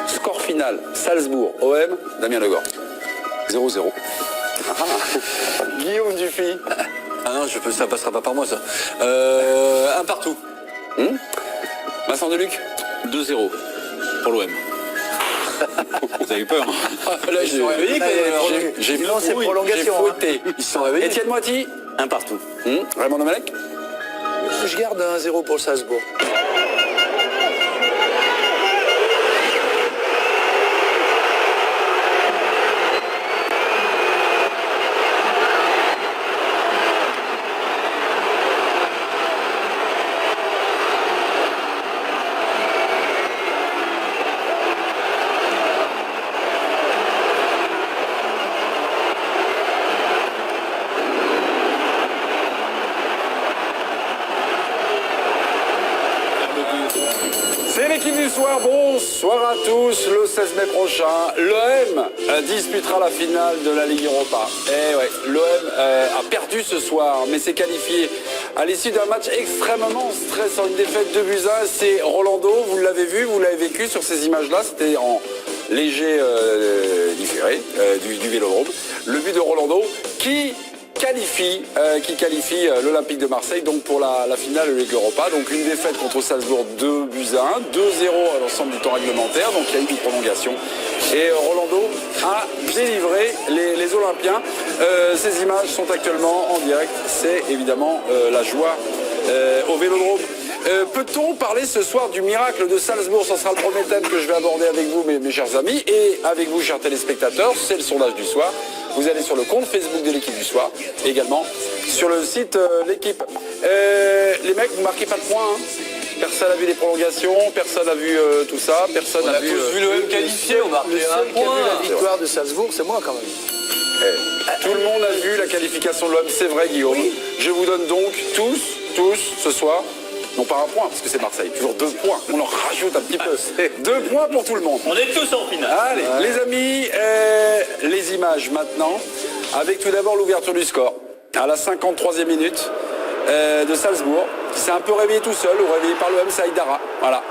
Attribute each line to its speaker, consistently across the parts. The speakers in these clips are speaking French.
Speaker 1: Score final, Salzbourg-OM, Damien Legord.
Speaker 2: 0-0.
Speaker 1: Guillaume Dufy.
Speaker 3: Ah non, ça passera pas par moi ça. Un partout.
Speaker 1: Vincent Deluc.
Speaker 3: 2-0 pour l'OM. Vous avez eu peur.
Speaker 1: Là, j'ai vu
Speaker 4: c'est prolongation.
Speaker 1: fouetté.
Speaker 3: Ils se sont réveillés.
Speaker 1: Étienne Moiti.
Speaker 3: Un partout.
Speaker 1: Raymond Domenech.
Speaker 4: Je garde 1-0 pour le Salzbourg.
Speaker 1: C'est l'équipe du soir, bonsoir à tous. Le 16 mai prochain, l'OM disputera la finale de la Ligue Europa. Et ouais, l'OM a perdu ce soir, mais s'est qualifié à l'issue d'un match extrêmement stressant. Une défaite de buts 1, c'est Rolando, vous l'avez vu, vous l'avez vécu sur ces images-là, c'était en léger différé du Vélodrome. Le but de Rolando qui qualifie l'Olympique de Marseille donc pour la finale de Ligue Europa. Donc une défaite contre Salzbourg 2 buts à 1, 2-0 à l'ensemble du temps réglementaire, donc il y a eu une prolongation. Et Rolando a délivré les Olympiens. Ces images sont actuellement en direct, c'est évidemment la joie au Vélodrome. Peut-on parler ce soir du miracle de Salzbourg? Ce sera le premier thème que je vais aborder avec vous, mes chers amis, et avec vous, chers téléspectateurs. C'est le sondage du soir. Vous allez sur le compte Facebook de l'équipe du soir, et également sur le site l'équipe. Les mecs, vous marquez pas de points, hein. Personne n'a vu les prolongations, personne n'a vu tout ça, personne n'a vu...
Speaker 3: On a tous vu l'OM qualifié, on marquait un
Speaker 4: Qui a
Speaker 3: point.
Speaker 4: vu la victoire de Salzbourg, c'est moi quand même.
Speaker 1: Tout le monde a vu la qualification de l'OM, c'est vrai, Guillaume.
Speaker 4: Oui.
Speaker 1: Je vous donne donc tous, ce soir, non pas un point, parce que c'est Marseille, toujours 2 points. On en rajoute un petit peu. 2 points pour tout le monde.
Speaker 3: On est tous en finale.
Speaker 1: Allez, les amis, les images maintenant, avec tout d'abord l'ouverture du score, à la 53e minute de Salzbourg, qui s'est un peu réveillé tout seul, ou réveillé par l'OM, c'est Aïdara. Voilà.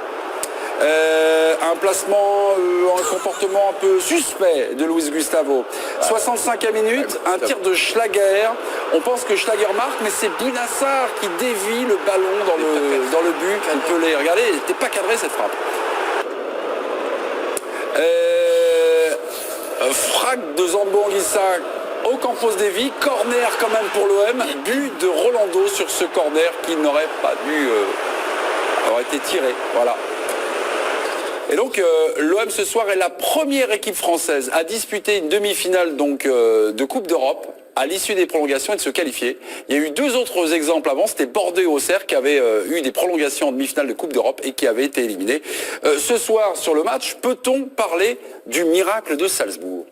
Speaker 1: Un placement, un comportement un peu suspect de Luis Gustavo. 65e minute, un tir de Schlager. On pense que Schlager marque, mais c'est Bounassar qui dévie le ballon dans le but. On peut les regarder, elle n'était pas cadrée cette frappe. Frappe de Zambo Anguissa au Campos Devi, corner quand même pour l'OM, but de Rolando sur ce corner qui n'aurait pas dû avoir été tiré. Voilà. Et donc l'OM ce soir est la première équipe française à disputer une demi-finale donc de Coupe d'Europe à l'issue des prolongations et de se qualifier. Il y a eu 2 autres exemples avant, c'était Bordeaux et Auxerre qui avaient eu des prolongations en demi-finale de Coupe d'Europe et qui avaient été éliminés. Ce soir sur le match, peut-on parler du miracle de Salzbourg?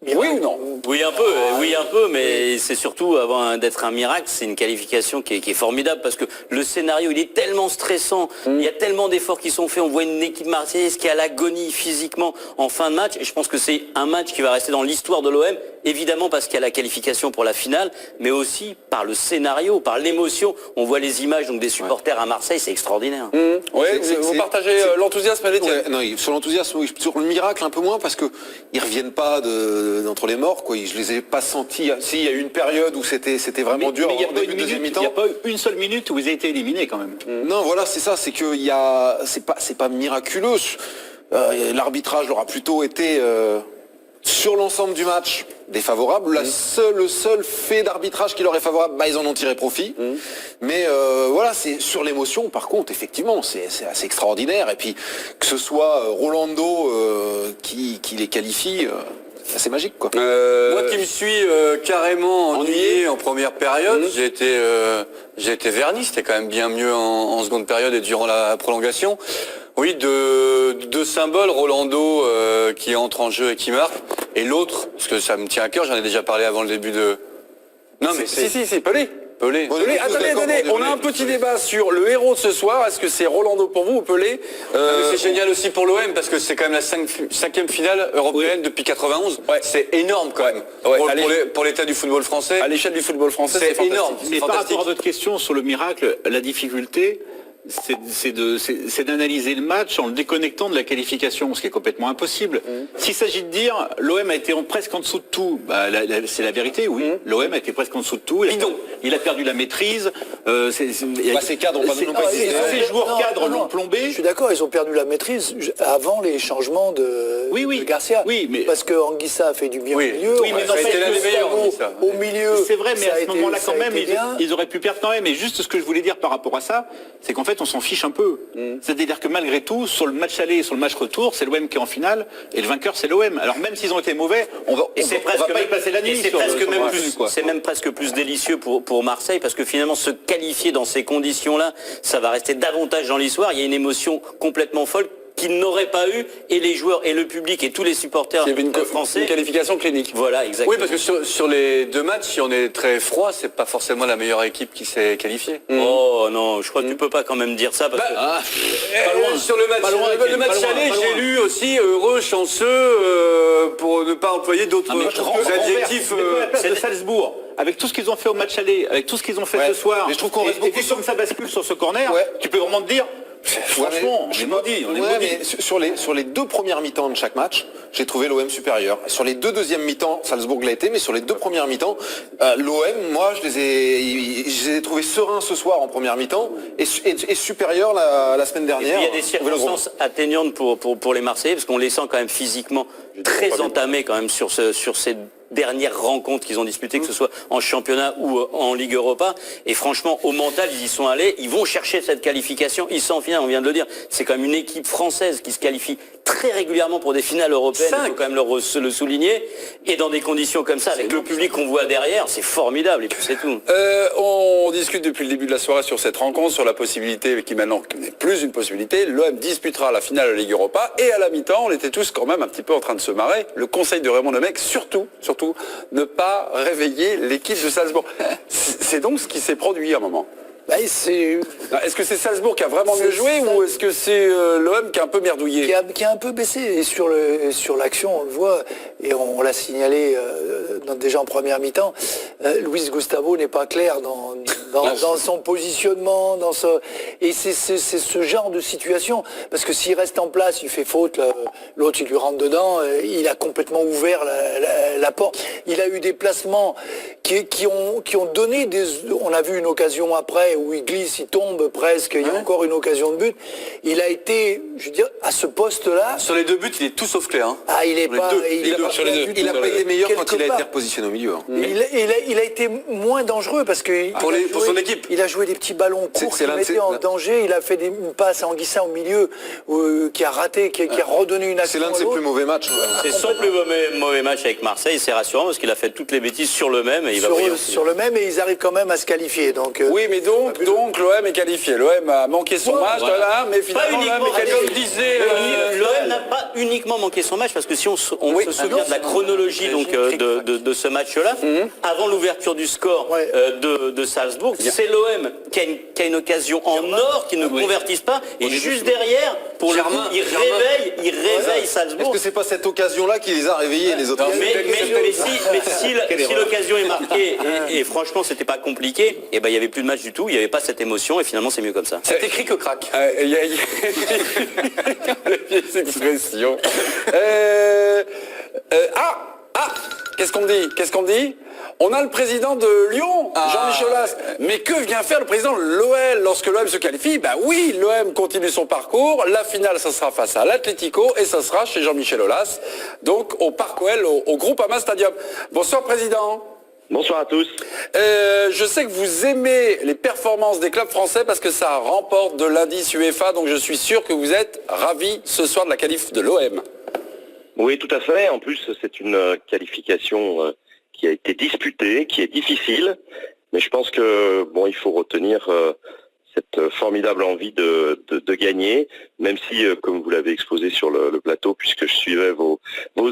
Speaker 1: Oui ou non?
Speaker 3: Oui un peu, mais c'est surtout avant d'être un miracle, c'est une qualification qui est formidable parce que le scénario il est tellement stressant, il y a tellement d'efforts qui sont faits, on voit une équipe marseillaise qui est à l'agonie physiquement en fin de match et je pense que c'est un match qui va rester dans l'histoire de l'OM, évidemment parce qu'il y a la qualification pour la finale, mais aussi par le scénario, par l'émotion. On voit les images donc des supporters à Marseille, c'est extraordinaire.
Speaker 1: Oui, vous partagez l'enthousiasme, Étienne?
Speaker 2: Non, sur l'enthousiasme, oui. Sur le miracle, un peu moins, parce qu'ils reviennent pas d'entre les morts, quoi. Je les ai pas sentis. Si, il y a eu une période où c'était vraiment dur en début de deuxième mi-temps.
Speaker 5: Il n'y a pas eu une seule minute où vous avez été éliminé quand même.
Speaker 2: Non, voilà, c'est ça, c'est que c'est pas miraculeux. L'arbitrage aura plutôt été sur l'ensemble du match défavorable. Le seul fait d'arbitrage qui leur est favorable, ils en ont tiré profit. Mais voilà, c'est sur l'émotion, par contre, effectivement, c'est assez extraordinaire. Et puis que ce soit Rolando qui les qualifie, c'est assez magique, quoi.
Speaker 3: Moi qui me suis carrément ennuyé en première période, j'ai été verni, c'était quand même bien mieux en seconde période et durant la prolongation. Oui, deux symboles, Rolando qui entre en jeu et qui marque, et l'autre, parce que ça me tient à cœur, j'en ai déjà parlé avant le début de...
Speaker 1: Non mais si, Pelé. Pelé.
Speaker 2: On est tous
Speaker 1: Attendez,
Speaker 2: d'accord
Speaker 1: attendez,
Speaker 2: pour
Speaker 1: on a
Speaker 2: Pelé.
Speaker 1: un petit débat sur le héros de ce soir. Est-ce que c'est Rolando pour vous ou Pelé?
Speaker 6: C'est génial aussi pour l'OM parce que c'est quand même la cinquième finale européenne depuis 91.
Speaker 1: Ouais.
Speaker 6: C'est énorme quand même.
Speaker 1: Ouais,
Speaker 6: Pour-
Speaker 1: allez.
Speaker 6: pour l'état du football français.
Speaker 1: À l'échelle du football français,
Speaker 6: C'est
Speaker 1: c'est
Speaker 6: énorme.
Speaker 1: fantastique.
Speaker 5: Mais par
Speaker 6: fantastique.
Speaker 5: rapport à votre question sur le miracle, la difficulté, c'est d'analyser le match en le déconnectant de la qualification, ce qui est complètement impossible. S'il s'agit de dire l'OM a été presque en dessous de tout, bah, c'est la vérité, oui. L'OM a été presque en dessous de tout. Il a perdu la maîtrise.
Speaker 2: Ces cadres ont pas non pas existé.
Speaker 5: Ces joueurs cadres
Speaker 4: non.
Speaker 5: l'ont plombé.
Speaker 4: Je suis d'accord, ils ont perdu la maîtrise avant les changements de Garcia.
Speaker 5: Oui, mais-
Speaker 4: Parce que Anguissa a fait du bien
Speaker 6: Oui.
Speaker 4: au milieu.
Speaker 5: Oui, mais
Speaker 4: on a
Speaker 5: non,
Speaker 4: fait
Speaker 5: ça a été l'un des
Speaker 6: meilleurs,
Speaker 4: Gustavo
Speaker 6: Anguissa.
Speaker 4: au milieu.
Speaker 5: C'est vrai, mais
Speaker 4: ça a
Speaker 5: à ce
Speaker 4: été-
Speaker 5: moment-là,
Speaker 4: ça
Speaker 5: quand
Speaker 4: a
Speaker 5: même,
Speaker 4: été bien.
Speaker 5: ils auraient pu perdre quand même. Mais juste ce que je voulais dire par rapport à ça, c'est qu'en fait, on s'en fiche un peu. C'est-à-dire que malgré tout, sur le match aller et sur le match retour, c'est l'OM qui est en finale et le vainqueur, c'est l'OM. Alors même s'ils ont été mauvais, on va pas y passer la nuit.
Speaker 3: C'est
Speaker 5: sur
Speaker 3: presque
Speaker 5: sur
Speaker 3: même
Speaker 5: le
Speaker 3: plus,
Speaker 5: match, quoi.
Speaker 3: c'est même presque plus délicieux pour Marseille parce que finalement se qualifier dans ces conditions-là, ça va rester davantage dans l'histoire. Il y a une émotion complètement folle qu'ils n'auraient pas eu et les joueurs et le public et tous les supporters
Speaker 1: Il y avait une
Speaker 3: français.
Speaker 1: qualification clinique.
Speaker 3: Voilà, exactement.
Speaker 6: Oui, parce que sur les deux matchs, si on est très froid, c'est pas forcément la meilleure équipe qui s'est qualifiée.
Speaker 3: Oh non, je crois que tu peux pas quand même dire ça parce que
Speaker 6: Sur le match,
Speaker 5: Pas loin,
Speaker 6: le match
Speaker 5: pas loin,
Speaker 6: aller,
Speaker 5: pas loin.
Speaker 6: j'ai lu aussi heureux, chanceux, pour ne pas employer d'autres adjectifs.
Speaker 5: Mais à la place de Salzbourg, avec tout ce qu'ils ont fait au match aller, avec tout ce qu'ils ont fait ce soir,
Speaker 2: Mais je trouve qu'on reste
Speaker 5: et
Speaker 2: beaucoup
Speaker 5: comme ça bascule sur ce corner,
Speaker 2: Ouais.
Speaker 5: tu peux vraiment te dire, franchement, on est maudit, on est maudit.
Speaker 2: mais sur les deux premières mi-temps de chaque match, j'ai trouvé l'OM supérieur. Sur les deux deuxièmes mi-temps, Salzbourg l'a été, mais sur les deux premières mi-temps, l'OM, moi, je les ai trouvés sereins ce soir en première mi-temps et supérieurs la semaine
Speaker 3: Et puis,
Speaker 2: dernière.
Speaker 3: il y a des circonstances atteignantes pour les Marseillais parce qu'on les sent quand même physiquement très entamés quand même sur ces dernières rencontres qu'ils ont disputées, que ce soit en championnat ou en Ligue Europa. Et franchement, au mental, ils y sont allés. Ils vont chercher cette qualification. Ils sont en finale, on vient de le dire. C'est quand même une équipe française qui se qualifie très régulièrement pour des finales européennes. Il faut quand même le souligner. Et dans des conditions comme ça, avec le public qu'on voit derrière, c'est formidable. Et puis c'est tout.
Speaker 1: On discute depuis le début de la soirée sur cette rencontre, sur la possibilité, qui maintenant n'est plus une possibilité. L'OM disputera la finale de la Ligue Europa. Et à la mi-temps, on était tous quand même un petit peu en train de se marrer. Le conseil de Raymond Domenech, surtout, ne pas réveiller l'équipe de Salzbourg. C'est donc ce qui s'est produit à un moment.
Speaker 4: Bah, c'est
Speaker 1: Est-ce que c'est Salzbourg qui a vraiment mieux
Speaker 4: C'est
Speaker 1: joué
Speaker 4: ça.
Speaker 1: ou est-ce que c'est l'OM qui a un peu merdouillé?
Speaker 4: qui a un peu baissé. Et sur l'action, on le voit, et on l'a signalé déjà en première mi-temps, Luis Gustavo n'est pas clair dans son positionnement, et c'est ce genre de situation, parce que s'il reste en place, il fait faute, l'autre il lui rentre dedans, il a complètement ouvert la porte. Il a eu des placements qui ont donné on a vu une occasion après où il glisse, il tombe presque, il y a encore une occasion de but. Il a été, je veux dire, à ce poste-là.
Speaker 6: Sur les deux buts, il est tout sauf clair. Hein.
Speaker 4: Ah, il est
Speaker 6: Sur les
Speaker 4: pas.
Speaker 6: deux.
Speaker 4: Il a pas
Speaker 1: sur les
Speaker 4: fait
Speaker 1: deux.
Speaker 4: du
Speaker 2: Il
Speaker 4: tout.
Speaker 2: a pas été meilleur quand
Speaker 4: Quelque
Speaker 2: il a été
Speaker 4: part.
Speaker 2: repositionné au milieu.
Speaker 4: Il a été moins dangereux parce que
Speaker 6: Pour son équipe.
Speaker 4: il a joué des petits ballons courts
Speaker 2: c'est
Speaker 4: qui
Speaker 2: l'un de
Speaker 4: mettaient
Speaker 2: ses-
Speaker 4: en danger. Il a fait une passe à Anguissa au milieu qui a raté, qui a redonné une action.
Speaker 2: C'est l'un de
Speaker 4: à
Speaker 2: ses
Speaker 4: l'autre.
Speaker 2: plus mauvais matchs.
Speaker 3: C'est son plus mauvais match avec Marseille. C'est rassurant parce qu'il a fait toutes les bêtises sur le même et il va
Speaker 4: Sur,
Speaker 3: briller.
Speaker 4: sur le même, et ils arrivent quand même à se qualifier. Donc,
Speaker 1: Oui, mais donc l'OM est qualifié. L'OM a manqué son match, voilà, mais
Speaker 3: Pas
Speaker 1: finalement l'OM
Speaker 3: uniquement,
Speaker 1: est qualifié.
Speaker 6: Comme disait
Speaker 3: l'OM n'a pas uniquement manqué son match parce que si on se souvient de la chronologie donc de ce match-là, avant l'ouverture du score
Speaker 4: Ouais.
Speaker 3: de Salzbourg, c'est l'OM qui a une occasion en or qui ne convertisse pas et juste derrière, pour le coup, il réveille
Speaker 2: Est-ce
Speaker 3: Salzbourg.
Speaker 2: que c'est pas cette occasion-là qui les a réveillés, les autres?
Speaker 3: Mais si l'occasion est marquée et franchement c'était pas compliqué, et ben il y avait plus de match du tout, il y avait pas cette émotion et finalement c'est mieux comme ça.
Speaker 6: c'est écrit que craque.
Speaker 1: Il y a les vieilles expressions. Qu'est-ce qu'on dit? On a le président de Lyon, Jean-Michel Aulas. Mais que vient faire le président de l'OL lorsque l'OM se qualifie? Ben oui, l'OM continue son parcours. La finale, ça sera face à l'Atlético et ça sera chez Jean-Michel Aulas. Donc au Parc OL, au Groupama Stadium. Bonsoir président.
Speaker 7: Bonsoir à tous.
Speaker 1: Je sais que vous aimez les performances des clubs français parce que ça remporte de l'indice UEFA, donc je suis sûr que vous êtes ravis ce soir de la qualif de l'OM.
Speaker 7: Oui, tout à fait. En plus, c'est une qualification qui a été disputée, qui est difficile. Mais je pense que bon, il faut retenir cette formidable envie de gagner, même si, comme vous l'avez exposé sur le plateau, puisque je suivais vos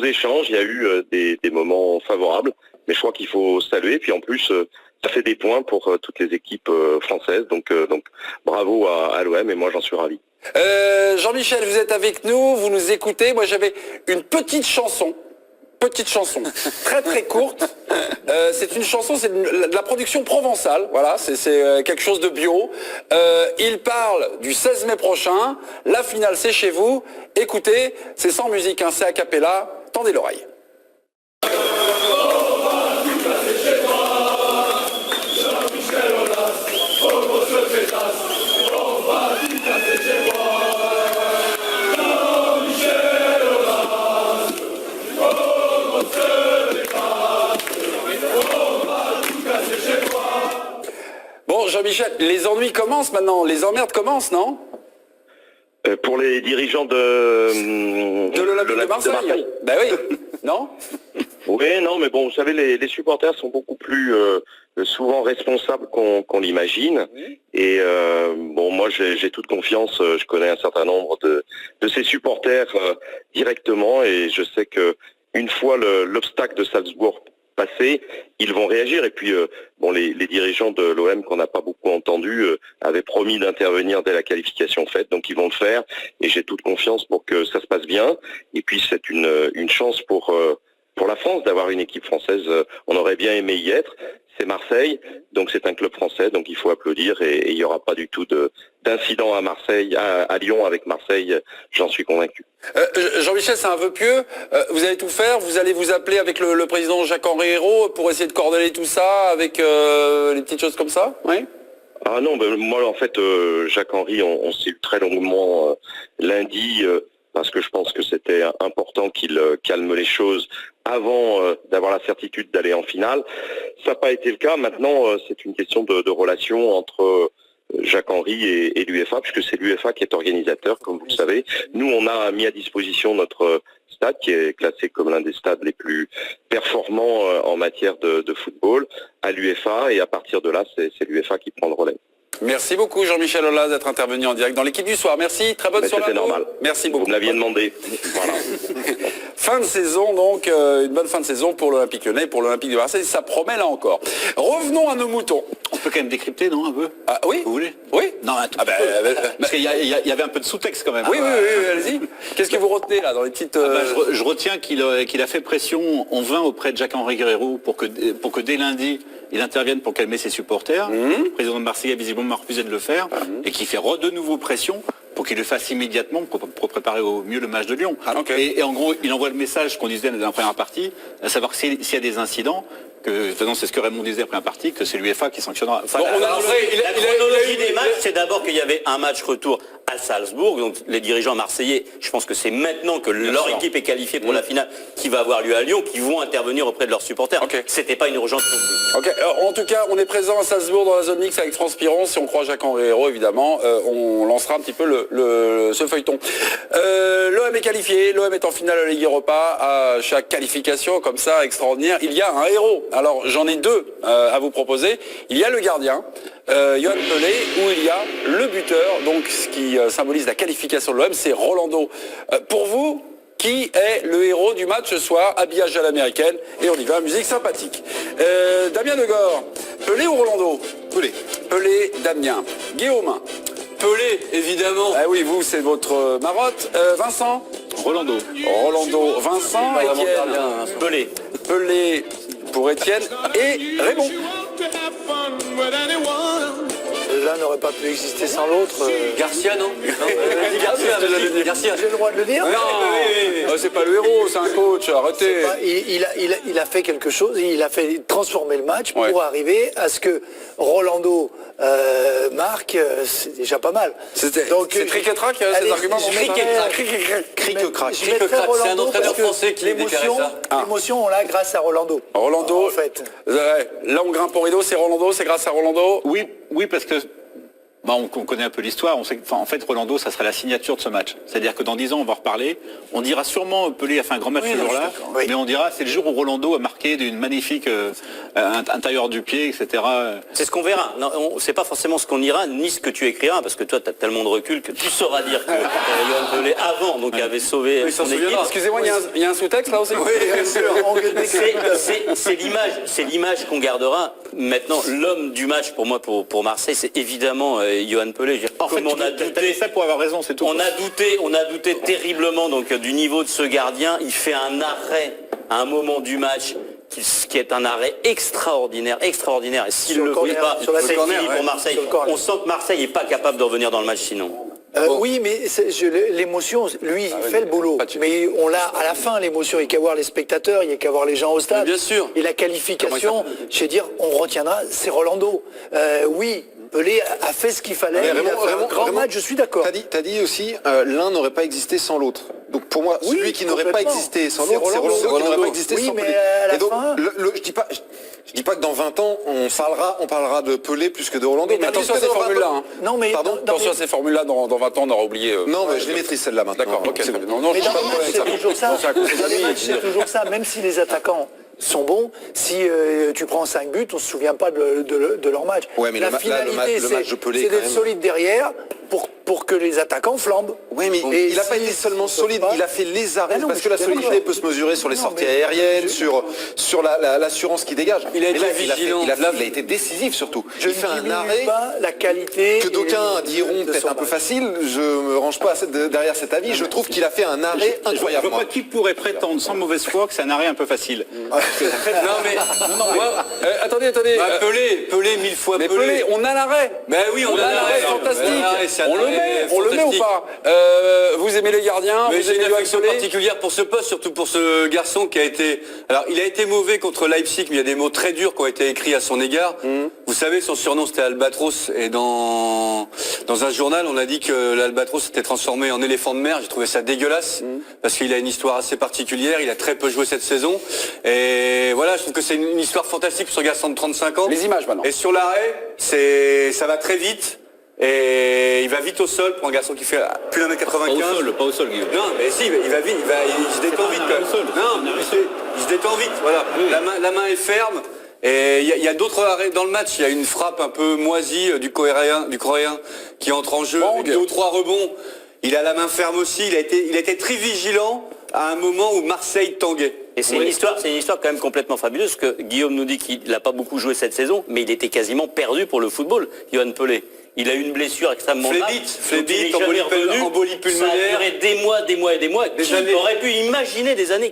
Speaker 7: échanges, il y a eu des moments favorables. mais je crois qu'il faut saluer. Puis en plus, ça fait des points pour toutes les équipes françaises. Donc bravo à l'OM et moi j'en suis ravi.
Speaker 1: Jean-Michel, vous êtes avec nous, vous nous écoutez. Moi j'avais une petite chanson, très très courte. C'est une chanson, c'est de la production provençale. Voilà, c'est quelque chose de bio. Il parle du 16 mai prochain. La finale, c'est chez vous. Écoutez, c'est sans musique, hein, c'est a cappella. Tendez l'oreille. Bon, Jean-Michel, les ennuis commencent maintenant, les emmerdes commencent, non?
Speaker 7: Pour les dirigeants de
Speaker 1: l'Olympique de Marseille. Ben oui, non?
Speaker 7: Oui, non, mais bon, vous savez, les supporters sont beaucoup plus souvent responsables qu'on l'imagine. Et bon, moi, j'ai toute confiance. Je connais un certain nombre de ces supporters directement, et je sais que une fois l'obstacle de Salzbourg passé, ils vont réagir. Et puis, bon, les dirigeants de l'OM qu'on n'a pas beaucoup entendus avaient promis d'intervenir dès la qualification faite, donc ils vont le faire. Et j'ai toute confiance pour que ça se passe bien. Et puis, c'est une chance pour la France d'avoir une équipe française. On aurait bien aimé y être. C'est Marseille, donc c'est un club français, donc il faut applaudir, et il n'y aura pas du tout d'incident à Marseille, à Lyon avec Marseille, j'en suis convaincu.
Speaker 1: Jean-Michel, c'est un vœu pieux. Vous allez tout faire. Vous allez vous appeler avec le président Jacques-Henri Hérault pour essayer de coordonner tout ça avec les petites choses comme ça. Oui.
Speaker 7: Ah non, ben, moi en fait, Jacques-Henri, on s'est eu très longuement lundi. Parce que je pense que c'était important qu'il calme les choses avant d'avoir la certitude d'aller en finale. Ça n'a pas été le cas. Maintenant, c'est une question de relation entre Jacques-Henri et l'UEFA, puisque c'est l'UEFA qui est organisateur, comme vous le savez. Nous, on a mis à disposition notre stade, qui est classé comme l'un des stades les plus performants en matière de football, à l'UEFA, et à partir de là, c'est l'UEFA qui prend le relais.
Speaker 1: Merci beaucoup Jean-Michel Aulas d'être intervenu en direct dans l'équipe du soir. Merci, très bonne soirée.
Speaker 7: C'était normal.
Speaker 1: Merci beaucoup.
Speaker 7: Vous me l'aviez demandé. Voilà.
Speaker 1: Fin de saison donc, une bonne fin de saison pour l'Olympique Lyonnais, pour l'Olympique de Marseille, ça promet là encore. Revenons à nos moutons.
Speaker 5: On peut quand même décrypter, non, un peu?
Speaker 1: Ah oui.
Speaker 5: Vous voulez?
Speaker 1: Oui.
Speaker 5: Non, un tout petit peu. Parce qu'il y avait un peu de sous-texte quand même.
Speaker 1: Oui, allez-y. Qu'est-ce que vous retenez là dans les petites...
Speaker 5: Je retiens qu'il a fait pression en vain auprès de Jacques-Henri Hérault pour que dès lundi, il intervienne pour calmer ses supporters. Le président de Marseille a visiblement refusé de le faire, et qui fait de nouveau pression pour qu'il le fasse immédiatement pour préparer au mieux le match de Lyon.
Speaker 1: Ah, okay.
Speaker 5: Et en gros, il envoie le message qu'on disait dans la première partie, à savoir s'il y a des incidents, c'est ce que Raymond disait après un parti, que c'est l'UEFA qui sanctionnera.
Speaker 3: Enfin, la chronologie des matchs, c'est d'abord qu'il y avait un match retour à Salzbourg, donc les dirigeants marseillais, je pense que c'est maintenant que leur équipe est qualifiée pour la finale qui va avoir lieu à Lyon, qui vont intervenir auprès de leurs supporters. Okay. C'était pas une urgence non plus.
Speaker 1: Ok, alors, en tout cas, on est présent à Salzbourg dans la zone mixte avec Transpirons, si on croit Jacques-Henri Hérault, évidemment, on lancera un petit peu ce feuilleton. L'OM est qualifié, l'OM est en finale de la Ligue Europa, à chaque qualification comme ça, extraordinaire, il y a un héros. Alors j'en ai deux à vous proposer. Il y a le gardien, Yoann Pelé, où il y a le buteur, donc ce qui symbolise la qualification de l'OM, c'est Rolando. Pour vous, qui est le héros du match ce soir? Habillage à l'américaine, et on y va, musique sympathique. Damien Degore, Pelé ou Rolando?
Speaker 2: Pelé.
Speaker 1: Pelé, Damien. Guillaume?
Speaker 6: Pelé, évidemment.
Speaker 1: Ah oui, vous, c'est votre marotte. Vincent?
Speaker 5: Rolando.
Speaker 1: Vincent, Étienne?
Speaker 3: Pelé.
Speaker 1: Pelé pour Étienne et Raymond.
Speaker 4: L'un n'aurait pas pu exister sans l'autre.
Speaker 6: Garcia, non?
Speaker 1: Garcia.
Speaker 4: J'ai le droit de le dire?
Speaker 1: Non, c'est pas le héros, c'est un coach, arrêtez.
Speaker 4: Il a fait quelque chose, il a fait transformer le match pour arriver à ce que Rolando marque, c'est déjà pas mal.
Speaker 1: C'est tric-et-trac, ces arguments.
Speaker 4: Cric-crac.
Speaker 6: C'est un entraîneur français qui déclarait ça.
Speaker 4: L'émotion, on l'a grâce à Rolando.
Speaker 1: Rolando,
Speaker 4: en fait.
Speaker 1: Là on grimpe au rideau, c'est Rolando, c'est grâce à Rolando.
Speaker 5: Oui, parce que on connaît un peu l'histoire, on sait que, en fait, Rolando, ça serait la signature de ce match. C'est-à-dire que dans 10 ans, on va en reparler. On dira sûrement Pelé a fait un grand match ce jour-là, mais on dira c'est le jour où Rolando a marqué d'une magnifique intérieur du pied, etc.
Speaker 3: C'est ce qu'on verra. Non, c'est pas forcément ce qu'on ira, ni ce que tu écriras, parce que toi, tu as tellement de recul que tu sauras dire que Yoann Pelé, avant, donc avait sauvé son équipe.
Speaker 1: Excusez-moi, il y a un sous-texte là aussi.
Speaker 3: C'est l'image qu'on gardera. Maintenant, l'homme du match pour moi, pour Marseille, c'est évidemment Yoann Pelé.
Speaker 5: En fait, t'as dit ça pour avoir raison, c'est tout.
Speaker 3: On a douté terriblement donc du niveau de ce gardien. Il fait un arrêt à un moment du match qui est un arrêt extraordinaire. Et s'il ne le fait pas, c'est fini pour Marseille. On sent que Marseille n'est pas capable de revenir dans le match sinon.
Speaker 4: Oui, mais l'émotion, lui, il fait le boulot. Mais on l'a à la fin, l'émotion. Il n'y a qu'à voir les spectateurs, il n'y a qu'à voir les gens au stade.
Speaker 6: Mais bien sûr.
Speaker 4: Et la qualification, je vais dire, on retiendra, c'est Rolando. Oui, Pelé a fait ce qu'il fallait. Il a fait un grand match, je suis d'accord.
Speaker 2: T'as dit aussi, l'un n'aurait pas existé sans l'autre. Donc pour moi,
Speaker 4: Oui,
Speaker 2: celui qui n'aurait pas
Speaker 4: complètement.
Speaker 2: existé sans
Speaker 4: C'est
Speaker 2: l'autre, c'est Rolando qui n'aurait pas existé
Speaker 4: Oui,
Speaker 2: sans
Speaker 4: mais
Speaker 2: Pelé.
Speaker 4: à la
Speaker 2: Et donc,
Speaker 4: fin-
Speaker 2: je dis pas que dans 20 ans, on parlera de Pelé plus que de Rolando.
Speaker 1: Mais attention à ces formules-là. Hein.
Speaker 4: Non, mais
Speaker 2: Pardon
Speaker 1: Attention à ces formules-là, dans 20 ans, on aura oublié.
Speaker 2: Non, mais je les maîtrise celle-là maintenant.
Speaker 1: D'accord, ok.
Speaker 2: C'est bon.
Speaker 1: Non,
Speaker 4: Mais
Speaker 1: je
Speaker 4: dans
Speaker 1: suis pas
Speaker 4: les
Speaker 1: de
Speaker 4: matchs,
Speaker 1: problème avec
Speaker 4: c'est toujours ça.
Speaker 1: Non, c'est à cause de
Speaker 4: Dans les
Speaker 1: lui.
Speaker 4: matchs, c'est toujours ça. Même si les attaquants sont bons, si tu prends 5 buts, on ne se souvient pas de leur match.
Speaker 2: Ouais, mais
Speaker 4: la
Speaker 2: le match
Speaker 4: finalité,
Speaker 2: de Pelé,
Speaker 4: c'est
Speaker 2: quand
Speaker 4: d'être
Speaker 2: même.
Speaker 4: solide derrière pour que les attaquants flambent.
Speaker 2: Oui, mais
Speaker 4: Et
Speaker 2: il n'a pas
Speaker 4: si-
Speaker 2: été seulement
Speaker 4: si on
Speaker 2: solide,
Speaker 4: peut pas-
Speaker 2: il a fait les arrêts,
Speaker 4: Ah non,
Speaker 2: parce
Speaker 4: mais
Speaker 2: que la
Speaker 4: je suis
Speaker 2: solidité
Speaker 4: d'accord.
Speaker 2: peut se mesurer sur les
Speaker 4: Non,
Speaker 2: sorties
Speaker 4: mais-
Speaker 2: aériennes, sur l'assurance qu'il dégage.
Speaker 6: Il a
Speaker 2: Et
Speaker 6: été
Speaker 2: là,
Speaker 6: vigilant.
Speaker 2: Il a été décisif surtout.
Speaker 4: Je
Speaker 2: Il
Speaker 4: ne
Speaker 2: fait un
Speaker 4: diminue
Speaker 2: arrêt
Speaker 4: pas la qualité
Speaker 2: que d'aucuns
Speaker 4: et-
Speaker 2: diront
Speaker 4: de
Speaker 2: peut-être
Speaker 4: son
Speaker 2: un peu
Speaker 4: match.
Speaker 2: facile. Je me range pas derrière cet avis. Je trouve qu'il a fait un arrêt
Speaker 5: Je
Speaker 2: incroyable.
Speaker 5: vois pas qui pourrait prétendre sans mauvaise foi que c'est un arrêt un peu facile.
Speaker 6: Non mais, moi,
Speaker 1: Attendez.
Speaker 6: Pelé 1000 fois
Speaker 1: Mais
Speaker 6: Pelé.
Speaker 1: Pelé, on a l'arrêt.
Speaker 6: Ben oui,
Speaker 1: On a l'arrêt fantastique.
Speaker 6: c'est un
Speaker 1: On le
Speaker 6: arrêt
Speaker 1: met ou
Speaker 6: fantastique.
Speaker 1: pas Vous aimez les gardiens,
Speaker 6: Mais
Speaker 1: vous
Speaker 6: j'ai
Speaker 1: aimez
Speaker 6: une
Speaker 1: Yoann
Speaker 6: affection
Speaker 1: Pelé
Speaker 6: particulière pour ce poste, surtout pour ce garçon qui a été... Alors, il a été mauvais contre Leipzig, mais il y a des mots très durs qui ont été écrits à son égard. Vous savez, son surnom, c'était Albatros. Et dans un journal, on a dit que l'Albatros s'était transformé en éléphant de mer. J'ai trouvé ça dégueulasse, parce qu'il a une histoire assez particulière. Il a très peu joué cette saison. Et voilà, je trouve que c'est une histoire fantastique pour ce garçon de 35 ans.
Speaker 1: Les images, maintenant.
Speaker 6: Et sur l'arrêt, ça va très vite. Et il va vite au sol pour un garçon qui fait plus d'un mètre 95.
Speaker 5: Pas au sol, Guillaume.
Speaker 6: Non, mais si, il va vite, il se détend vite.
Speaker 5: un arrêt au sol.
Speaker 6: Non, mais il se détend vite, voilà. La main est ferme. Et il y a d'autres arrêts dans le match. Il y a une frappe un peu moisie du Coréen qui entre en jeu,
Speaker 1: Bang.
Speaker 6: avec 2 ou 3 rebonds. Il a la main ferme aussi. Il a été très vigilant à un moment où Marseille tanguait.
Speaker 3: Et c'est une histoire quand même complètement fabuleuse, parce que Guillaume nous dit qu'il n'a pas beaucoup joué cette saison, mais il était quasiment perdu pour le football, Yoann Pelé. Il a eu une blessure extrêmement grave.
Speaker 6: Phlébite, embolie pulmonaire.
Speaker 3: Ça a duré des mois.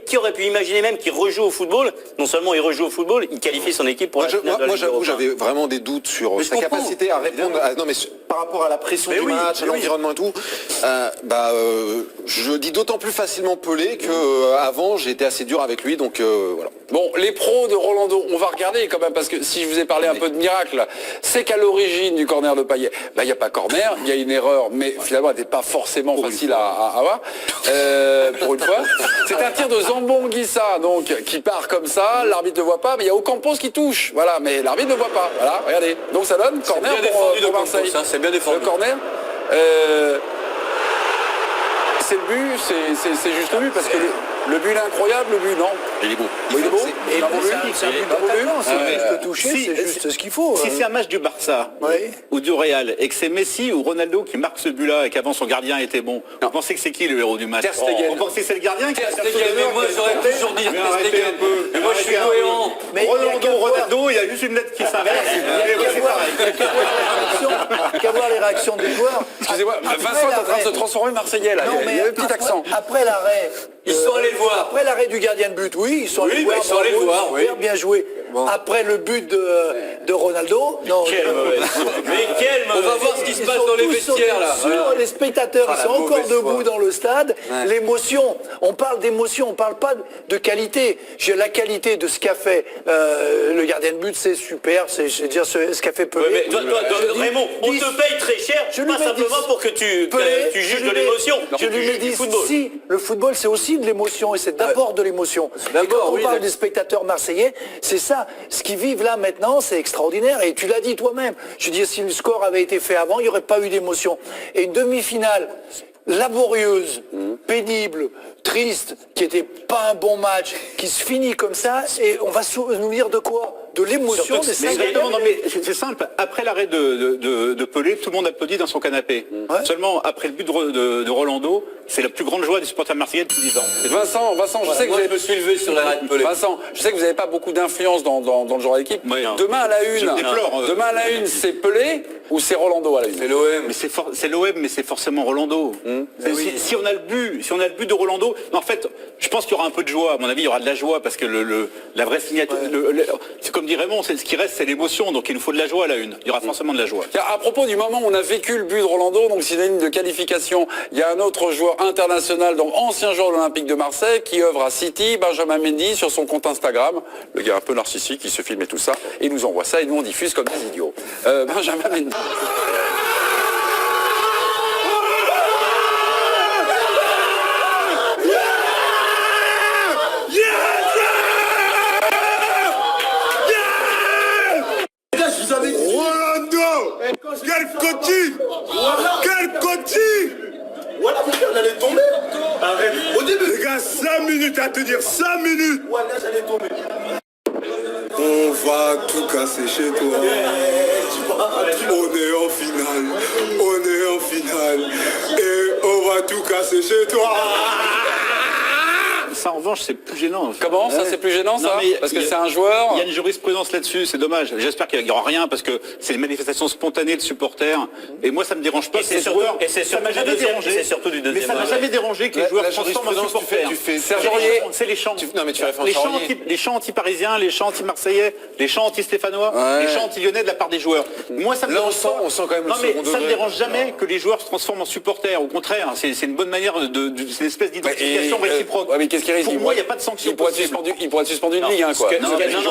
Speaker 3: Qui aurait pu imaginer même qu'il rejoue au football? Non seulement il rejoue au football, il qualifie son équipe pour la finale de la
Speaker 2: Moi,
Speaker 3: Ligue
Speaker 2: j'avoue,
Speaker 3: Europa.
Speaker 2: j'avais vraiment des doutes sur
Speaker 6: Mais
Speaker 2: sa
Speaker 6: je comprends.
Speaker 2: capacité à répondre. Non, mais par rapport à la pression du match, à l'environnement et tout, je dis d'autant plus facilement Pelé que avant j'ai été assez dur avec lui, donc voilà.
Speaker 1: Bon, les pros de Rolando, on va regarder quand même, parce que si je vous ai parlé un peu de miracle, c'est qu'à l'origine du corner de Payet, il n'y a pas corner, il y a une erreur, mais finalement elle n'était pas forcément facile à avoir, pour une fois. C'est un tir de Zambon-Guissa, donc, qui part comme ça, l'arbitre ne voit pas, mais il y a Ocampos qui touche, voilà, mais l'arbitre ne voit pas, voilà, regardez. Donc ça donne corner
Speaker 6: bien
Speaker 1: pour
Speaker 6: défendu de
Speaker 1: Marseille.
Speaker 6: Ocampos, hein, c'est bien défendu.
Speaker 1: Le corner, c'est le but, c'est juste le but, parce que le but il est incroyable, le but non.
Speaker 2: Il est beau.
Speaker 1: Il est beau.
Speaker 4: Et
Speaker 1: Il a voulu.
Speaker 4: c'est un but d'attaquant, c'est juste toucher, c'est juste ce qu'il faut.
Speaker 5: Si c'est un match du Barça
Speaker 4: Oui.
Speaker 5: ou du Real et que c'est Messi ou Ronaldo qui marque ce but-là et qu'avant son gardien était bon, vous pensez que c'est qui le héros du match?
Speaker 6: Ter Stegen.
Speaker 5: Vous pensez que c'est le gardien qui a
Speaker 6: Ter Stegen, mais moi j'aurais toujours dit
Speaker 5: Mais
Speaker 6: Ter
Speaker 5: arrêtez
Speaker 6: Stegen.
Speaker 5: un peu.
Speaker 6: Mais moi je suis
Speaker 5: Arrêtez un peu.
Speaker 6: cohérent.
Speaker 4: Mais il y a qu'à voir-
Speaker 5: Ronaldo, il y a juste une lettre qui s'arrête.
Speaker 4: Qu'à voir les réactions des joueurs.
Speaker 1: Excusez-moi,
Speaker 4: Après
Speaker 1: Vincent est en train de
Speaker 4: l'arrêt-
Speaker 1: se transformer marseillais là.
Speaker 4: Non,
Speaker 1: Il y
Speaker 4: mais
Speaker 1: a un petit accent.
Speaker 4: après l'arrêt.
Speaker 6: Ils sont allés le voir.
Speaker 4: Après l'arrêt du gardien de but, oui, ils sont allés le voir.
Speaker 6: ils sont allés le
Speaker 4: bravo,
Speaker 6: voir,
Speaker 4: super,
Speaker 6: oui.
Speaker 4: bien joué. Après le but de Ronaldo, non.
Speaker 3: Mais quel
Speaker 6: On va voir ce qui se passe dans les vestiaires là.
Speaker 4: Sur les spectateurs,
Speaker 6: Ah,
Speaker 4: ils
Speaker 6: la
Speaker 4: sont encore
Speaker 6: mauvaise
Speaker 4: debout
Speaker 6: foi.
Speaker 4: dans le stade. L'émotion, on parle d'émotion, on parle pas de qualité. La qualité de ce qu'a fait le gardien de but, c'est super. Je veux dire, ce qu'a fait Pelé.
Speaker 3: Ouais, mais toi,
Speaker 4: Je dis-
Speaker 3: Raymond, on
Speaker 4: dis-
Speaker 3: te paye très cher,
Speaker 4: je lui
Speaker 3: pas
Speaker 4: mets
Speaker 3: simplement
Speaker 4: 10.
Speaker 3: pour que tu
Speaker 4: Pelé,
Speaker 3: juges
Speaker 4: je
Speaker 3: de
Speaker 4: lui mets-
Speaker 3: l'émotion.
Speaker 4: Je
Speaker 3: Tu
Speaker 4: lui mets
Speaker 3: juges du
Speaker 4: 10.
Speaker 3: football.
Speaker 4: Si, le football, c'est aussi de l'émotion et c'est d'abord de l'émotion.
Speaker 6: D'abord,
Speaker 4: quand on
Speaker 6: oui,
Speaker 4: parle
Speaker 6: d'accord.
Speaker 4: des spectateurs marseillais, c'est ça. Ce qu'ils vivent là maintenant, c'est extraordinaire. Et tu l'as dit toi-même. Je veux dire, si le score avait été fait avant, il n'y aurait pas eu d'émotion. Et une demi-finale laborieuse, pénible, triste, qui n'était pas un bon match, qui se finit comme ça, et on va se souvenir de quoi? De l'émotion des
Speaker 5: Mais
Speaker 4: 5
Speaker 5: exactement, non, mais c'est simple. Après l'arrêt de Pelé, tout le monde applaudit dans son canapé.
Speaker 4: Ouais.
Speaker 5: Seulement, après le but de Rolando, c'est la plus grande joie des supporters marseillais depuis 10 ans.
Speaker 1: Vincent, je sais que
Speaker 6: Moi,
Speaker 1: vous
Speaker 6: je me suis levé sur l'arrêt de Pelé.
Speaker 1: Vincent, je sais que vous n'avez pas beaucoup d'influence dans le genre d'équipe.
Speaker 5: Ouais, non.
Speaker 1: Demain à la une,
Speaker 5: Je déplore,
Speaker 1: demain à la une, c'est Pelé ou c'est Rolando à la une?
Speaker 6: C'est l'OM.
Speaker 5: Mais c'est l'OM, mais c'est forcément Rolando. Si on a le but de Rolando, mais en fait, je pense qu'il y aura un peu de joie. À mon avis, il y aura de la joie parce que la vraie signature, c'est comme dit Raymond, c'est ce qui reste, c'est l'émotion. Donc il nous faut de la joie à la une. Il y aura forcément de la joie.
Speaker 1: Tiens, à propos du moment où on a vécu le but de Rolando, donc synonyme de qualification, il y a un autre joueur international, donc ancien joueur de l'Olympique de Marseille, qui œuvre à City, Benjamin Mendy, sur son compte Instagram. Le gars un peu narcissique, qui se filme et tout ça, et il nous envoie ça, et nous on diffuse comme des idiots. Benjamin Mendy.
Speaker 8: Rolando! Quel coaching! Quel coaching!
Speaker 9: Voilà, mon frère, j'allais tomber. Arrête. Au début.
Speaker 8: Les gars, 5 minutes à te dire, 5 minutes!
Speaker 9: Ouais, là, j'allais tomber.
Speaker 8: On va tout casser chez toi. On est en finale. On est en finale. Et on va tout casser chez toi.
Speaker 5: Ça, en revanche, c'est plus gênant.
Speaker 1: Comment ça, c'est plus gênant,
Speaker 5: Non,
Speaker 1: ça?
Speaker 5: mais
Speaker 1: Parce que
Speaker 5: il y a-
Speaker 1: c'est un joueur.
Speaker 5: Il y a une jurisprudence là-dessus, c'est dommage. J'espère qu'il n'y aura rien parce que c'est une manifestation spontanée de supporters. Et moi, ça me dérange pas.
Speaker 3: Et c'est
Speaker 5: ces
Speaker 3: surtout-
Speaker 5: joueurs,
Speaker 3: et c'est
Speaker 5: ça
Speaker 3: surtout
Speaker 5: m'a jamais
Speaker 3: du deuxième-
Speaker 5: dérangé.
Speaker 3: c'est surtout du
Speaker 5: Mais
Speaker 3: deuxième
Speaker 5: ça m'a
Speaker 3: volet.
Speaker 5: jamais dérangé que les joueurs se transforment en supporters.
Speaker 1: Serge Aurier.
Speaker 5: C'est les chants.
Speaker 2: Non, mais tu réfères à
Speaker 5: Les chants anti-parisiens, les chants anti-marseillais, les chants anti-stéphanois,
Speaker 1: Ouais.
Speaker 5: les chants anti-lyonnais de la part des joueurs. Moi, ça me
Speaker 2: Là,
Speaker 5: dérange pas.
Speaker 2: on sent quand même le
Speaker 5: Non, mais
Speaker 2: second
Speaker 5: ça me
Speaker 2: degré.
Speaker 5: dérange jamais que les joueurs se transforment en supporters. Au contraire, c'est une bonne manière c'est une espèce d'identification
Speaker 1: Et,
Speaker 5: réciproque.
Speaker 1: ouais, mais qu'est-ce qu'il risque?
Speaker 5: Pour moi, il n'y a pas de sanction possible.
Speaker 1: Il pourrait être suspendu de Ligue 1, quoi.
Speaker 3: Non, pas du tout.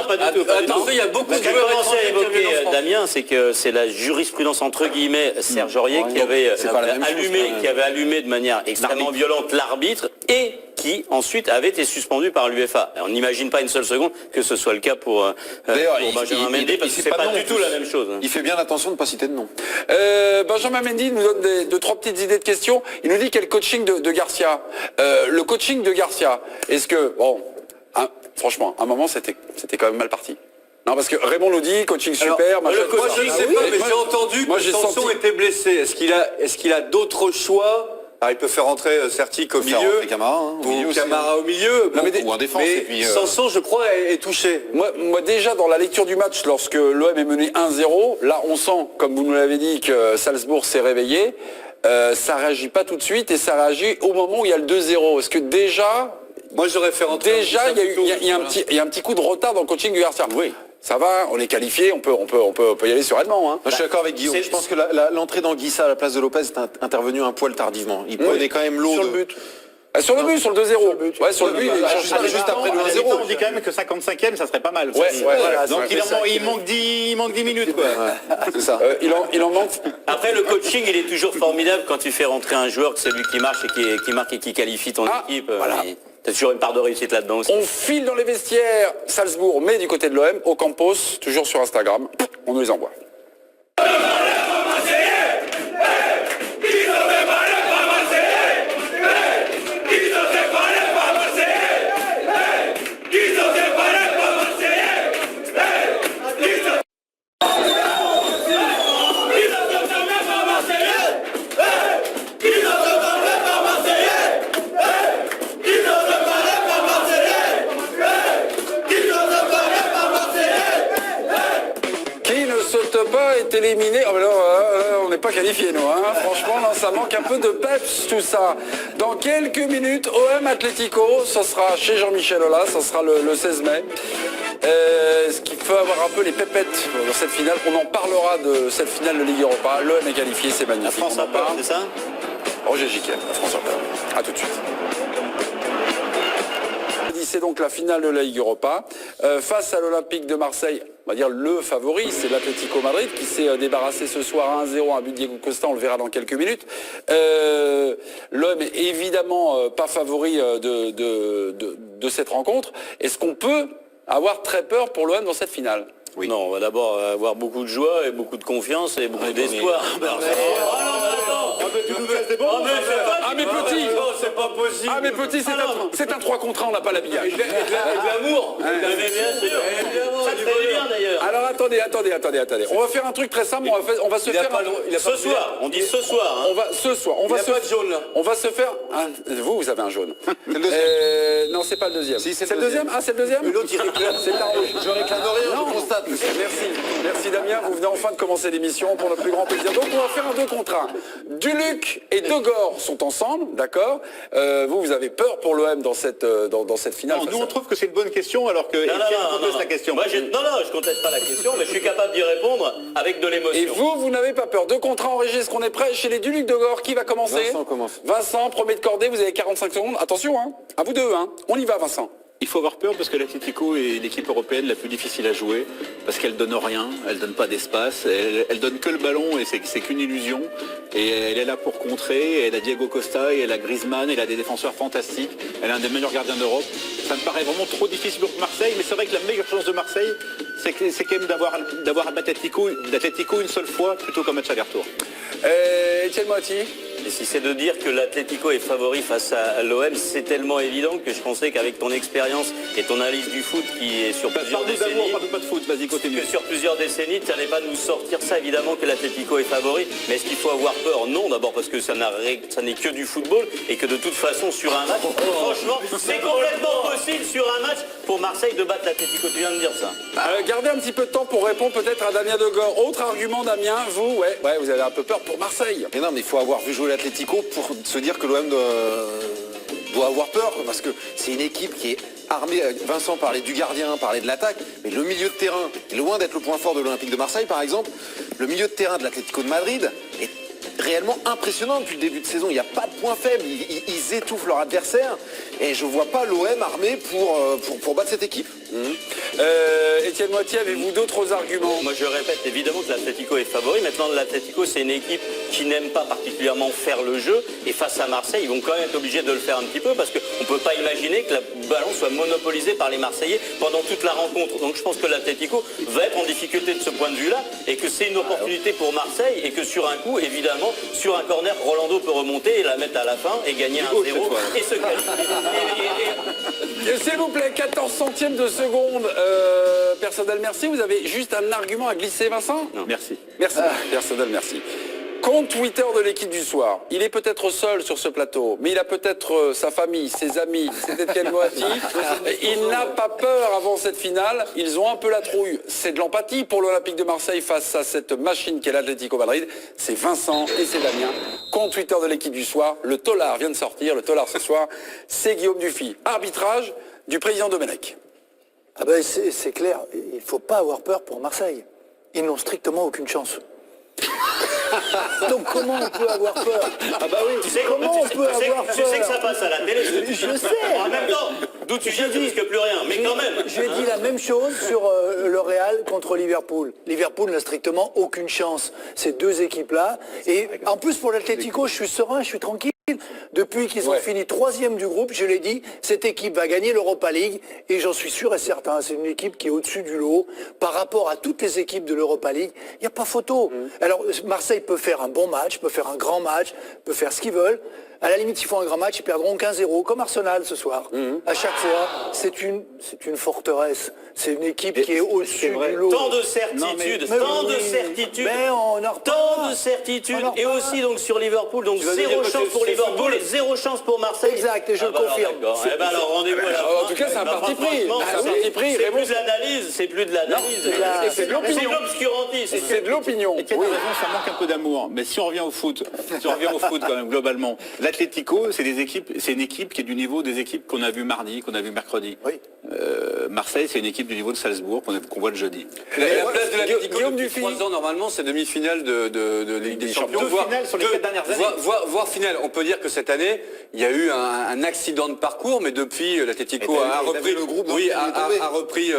Speaker 3: Pas du tout.
Speaker 6: Attention, il y a beaucoup
Speaker 3: Ce
Speaker 6: de
Speaker 3: qu'a
Speaker 6: joueurs
Speaker 3: commencé à
Speaker 6: étrangers
Speaker 3: évoquer
Speaker 6: qui viennent en France.
Speaker 3: Damien, c'est que c'est la jurisprudence entre guillemets Serge Aurier qui avait
Speaker 2: c'est pas la même chose,
Speaker 3: allumé,
Speaker 2: quand même.
Speaker 3: qui avait allumé de manière extrêmement violente l'arbitre et qui ensuite avait été suspendu par l'UEFA. On n'imagine pas une seule seconde que ce soit le cas pour
Speaker 2: D'ailleurs,
Speaker 3: Benjamin Mendy parce que
Speaker 2: fait
Speaker 3: c'est pas
Speaker 2: de nom,
Speaker 3: du
Speaker 2: en
Speaker 3: tout
Speaker 2: plus.
Speaker 3: la même chose.
Speaker 2: Il fait bien attention de ne pas citer de nom.
Speaker 1: Benjamin Mendy nous donne deux, trois petites idées de questions. Il nous dit quel coaching de Garcia. Le coaching de Garcia, est-ce que, bon, franchement, à un moment, c'était quand même mal parti. Non, parce que Raymond nous dit, coaching super, machin.
Speaker 6: Moi, je ne sais pas, mais j'ai entendu
Speaker 1: moi,
Speaker 6: que
Speaker 1: j'ai
Speaker 6: Sanson
Speaker 1: senti-
Speaker 6: était blessé. Est-ce qu'il a d'autres choix? Alors, il peut faire rentrer Sertic au
Speaker 2: faire
Speaker 6: milieu,
Speaker 2: rentrer Camara, hein, au
Speaker 6: ou
Speaker 2: milieu aussi,
Speaker 6: Camara au milieu,
Speaker 2: Non, mais ou en défense,
Speaker 6: mais
Speaker 2: et puis,
Speaker 6: Sanson, je crois, est touché.
Speaker 1: Moi, déjà, dans la lecture du match, lorsque l'OM est mené 1-0, là, on sent, comme vous nous l'avez dit, que Salzbourg s'est réveillé. Ça réagit pas tout de suite et ça réagit au moment où il y a le 2-0. Est-ce que déjà,
Speaker 6: Moi, j'aurais fait rentrer.
Speaker 1: il y a un petit coup de retard dans le coaching du Garcia? Oui. Ça va, on est qualifié, on peut y aller sereinement. Hein.
Speaker 2: Je suis d'accord avec Guillaume. Je pense que l'entrée d'Anguissa à la place de Lopez est intervenue un poil tardivement. Il prenait quand même l'eau
Speaker 4: Sur
Speaker 2: de...
Speaker 4: le but.
Speaker 1: Sur le but, sur le 2-0. Ouais, sur le but,
Speaker 2: juste après le 1-0.
Speaker 5: On dit quand même que 55e, ça serait pas mal.
Speaker 1: Ouais,
Speaker 4: Voilà,
Speaker 5: Donc
Speaker 4: c'est
Speaker 5: il manque 10 minutes. Quoi.
Speaker 2: C'est ça.
Speaker 1: il en manque.
Speaker 3: Après le coaching, il est toujours formidable quand tu fais rentrer un joueur que c'est lui qui marche et qui marque et qui qualifie ton équipe.
Speaker 1: voilà.
Speaker 3: T'as toujours une part de réussite là-dedans aussi.
Speaker 1: On file dans les vestiaires Salzbourg, mais du côté de l'OM, au Campos, toujours sur Instagram, on nous les envoie. Qui ne saute pas est éliminé. Oh, mais là, on n'est pas qualifié, nous. Hein. Franchement, là, ça manque un peu de peps, tout ça. Dans quelques minutes, OM Atlético, ce sera chez Jean-Michel Aulas, ce sera le 16 mai. Ce qui peut avoir un peu les pépettes dans cette finale. On en parlera de cette finale de Ligue Europa. L'OM est qualifié, c'est
Speaker 3: La
Speaker 1: magnifique.
Speaker 3: France
Speaker 1: On en
Speaker 3: a peur,
Speaker 1: parle.
Speaker 3: c'est ça?
Speaker 1: Roger Giquel, la France a peur. A tout de suite. c'est donc la finale de la Ligue Europa. Face à l'Olympique de Marseille, on va dire le favori, c'est l'Atlético Madrid qui s'est débarrassé ce soir à 1-0, un but de Diego Costa, on le verra dans quelques minutes. L'OM est évidemment pas favori de cette rencontre. Est-ce qu'on peut avoir très peur pour l'OM dans cette finale?
Speaker 3: Oui. Non, on va d'abord avoir beaucoup de joie et beaucoup de confiance et beaucoup d'espoir.
Speaker 1: Ah mais petit,
Speaker 6: c'est pas possible.
Speaker 1: ah mais petit, c'est un 3 contre 1, on n'a pas l'habillage.
Speaker 6: Et de l'amour.
Speaker 3: Ça fait bien d'ailleurs.
Speaker 1: Alors attendez. On va faire un truc très simple, on va se faire...
Speaker 3: Ce soir, on dit ce soir.
Speaker 1: On va ce soir, on va se...
Speaker 6: pas de jaune là.
Speaker 1: On va se faire... Vous avez un jaune.
Speaker 2: C'est le deuxième.
Speaker 1: Non, c'est pas le deuxième.
Speaker 2: Si,
Speaker 1: c'est le deuxième. Ah, c'est le deuxième.
Speaker 2: L'autre, il réclame.
Speaker 1: C'est un rouge.
Speaker 2: Je réclame rien,
Speaker 1: Non.
Speaker 2: je constate.
Speaker 1: Merci Damien, vous venez enfin de commencer l'émission pour notre plus grand plaisir. Donc on va faire un 2 contre 1. Duluc et De Gore sont ensemble, d'accord. Vous avez peur pour l'OM dans cette finale?
Speaker 5: Non, nous on trouve que c'est une bonne question alors que Étienne pose la question.
Speaker 3: Moi, je conteste pas la question, mais je suis capable d'y répondre avec de l'émotion.
Speaker 1: Et vous n'avez pas peur. 2 contre 1 enregistre, qu'on est prêt chez les Duluc de Gore. Qui va commencer?
Speaker 2: Vincent commence.
Speaker 1: Vincent, premier de cordée, vous avez 45 secondes. Attention, hein. À vous deux, hein. On y va, Vincent.
Speaker 5: Il faut avoir peur parce que l'Atlético est l'équipe européenne la plus difficile à jouer parce qu'elle donne rien, elle donne pas d'espace, elle donne que le ballon et c'est qu'une illusion et elle est là pour contrer, elle a Diego Costa et elle a Griezmann, elle a des défenseurs fantastiques, elle est un des meilleurs gardiens d'Europe. Ça me paraît vraiment trop difficile pour Marseille, mais c'est vrai que la meilleure chance de Marseille c'est quand même d'avoir l'Atlético une seule fois plutôt qu'un match aller-retour.
Speaker 1: Étienne Moiti.
Speaker 3: Et si c'est de dire que l'Atlético est favori face à l'OM, c'est tellement évident que je pensais qu'avec ton expérience et ton analyse du foot qui est sur plusieurs décennies,
Speaker 5: pas de foot, vas-y continue.
Speaker 3: que sur plusieurs décennies, tu n'allais pas nous sortir ça, évidemment que l'Atlético est favori. Mais est-ce qu'il faut avoir peur? Non, d'abord parce que ça n'est que du football et que de toute façon sur un match, franchement, c'est complètement possible sur un match pour Marseille de battre l'Atlético. Tu viens de dire ça.
Speaker 1: Gardez un petit peu de temps pour répondre peut-être à Damien De Gore. Autre argument, Damien, vous vous avez un peu peur pour Marseille.
Speaker 2: Mais non, mais il faut avoir vu jouer l'Atlético pour se dire que l'OM doit avoir peur, parce que c'est une équipe qui est armée. Vincent parlait du gardien, parlait de l'attaque, mais le milieu de terrain est loin d'être le point fort de l'Olympique de Marseille, par exemple. Le milieu de terrain de l'Atlético de Madrid est réellement impressionnant depuis le début de saison. Il n'y a pas de point faible, ils étouffent leur adversaire et je ne vois pas l'OM armé pour battre cette équipe.
Speaker 1: Étienne Moitié, avez-vous d'autres arguments?
Speaker 3: Moi je répète évidemment que l'Atlético est favori. Maintenant l'Atlético c'est une équipe qui n'aime pas particulièrement faire le jeu et face à Marseille ils vont quand même être obligés de le faire un petit peu parce qu'on ne peut pas imaginer que le ballon soit monopolisé par les Marseillais pendant toute la rencontre. Donc je pense que l'Atlético va être en difficulté de ce point de vue-là et que c'est une opportunité pour Marseille et que sur un coup évidemment sur un corner Rolando peut remonter et la mettre à la fin et gagner 1-0 et se qualifier.
Speaker 1: S'il vous plaît, 14 centièmes de seconde. Personnel, merci. Vous avez juste un argument à glisser, Vincent?
Speaker 5: Non, merci.
Speaker 1: Merci. Personnel, merci. Compte Twitter de l'équipe du soir. Il est peut-être seul sur ce plateau, mais il a peut-être sa famille, ses amis, c'est Étienne Moati. Il n'a pas peur avant cette finale. Ils ont un peu la trouille. C'est de l'empathie pour l'Olympique de Marseille face à cette machine qu'est l'Atlético Madrid. C'est Vincent et c'est Damien. Compte Twitter de l'équipe du soir. Le Tollard vient de sortir. Le Tollard ce soir, c'est Guillaume Dufy. Arbitrage du président Domenech.
Speaker 4: Ah ben c'est clair, il ne faut pas avoir peur pour Marseille. Ils n'ont strictement aucune chance. Donc comment on peut avoir peur?
Speaker 3: Ah bah oui, tu sais
Speaker 4: comment on peut avoir peur?
Speaker 3: Tu sais que ça passe à la télé.
Speaker 4: Je sais.
Speaker 3: En même temps, d'où tu viens, tu risques plus rien. Mais quand même.
Speaker 4: J'ai dit la même chose sur le Real contre Liverpool. Liverpool n'a strictement aucune chance. Ces deux équipes-là. Et en plus pour l'Atlético, je suis serein, je suis tranquille. Depuis qu'ils ont fini 3e du groupe, je l'ai dit, cette équipe va gagner l'Europa League et j'en suis sûr et certain. C'est une équipe qui est au-dessus du lot par rapport à toutes les équipes de l'Europa League. Il n'y a pas photo. Alors Marseille peut faire un bon match, peut faire un grand match, peut faire ce qu'ils veulent. À la limite, ils font un grand match, ils perdront 15-0, comme Arsenal ce soir. À chaque fois, c'est une forteresse. C'est une équipe qui est au-dessus du lot.
Speaker 3: Tant de certitudes, tant de certitudes. Et aussi donc sur Liverpool, donc zéro chance pour Liverpool et zéro chance pour Marseille.
Speaker 4: Exact, et je le confirme.
Speaker 3: Eh ben alors rendez-vous à la fin.
Speaker 1: En tout cas, c'est un parti pris.
Speaker 3: C'est plus de l'analyse, c'est de l'obscurantisme.
Speaker 1: C'est de l'opinion.
Speaker 5: Étienne a raison, ça manque un peu d'amour. Mais si on revient au foot, quand même globalement, l'Atlético, c'est une équipe qui est du niveau des équipes qu'on a vu mardi, qu'on a vu mercredi.
Speaker 4: Oui.
Speaker 5: Marseille, c'est une équipe du niveau de Salzbourg qu'on voit le jeudi.
Speaker 6: La place de l'Atlético depuis 3 ans, normalement, c'est demi-finale de Ligue des Champions.
Speaker 5: Deux finales sur les 4 dernières années.
Speaker 6: Voire finale. On peut dire que cette année, il y a eu un accident de parcours, mais depuis, l'Atlético a repris
Speaker 2: le groupe.
Speaker 6: a repris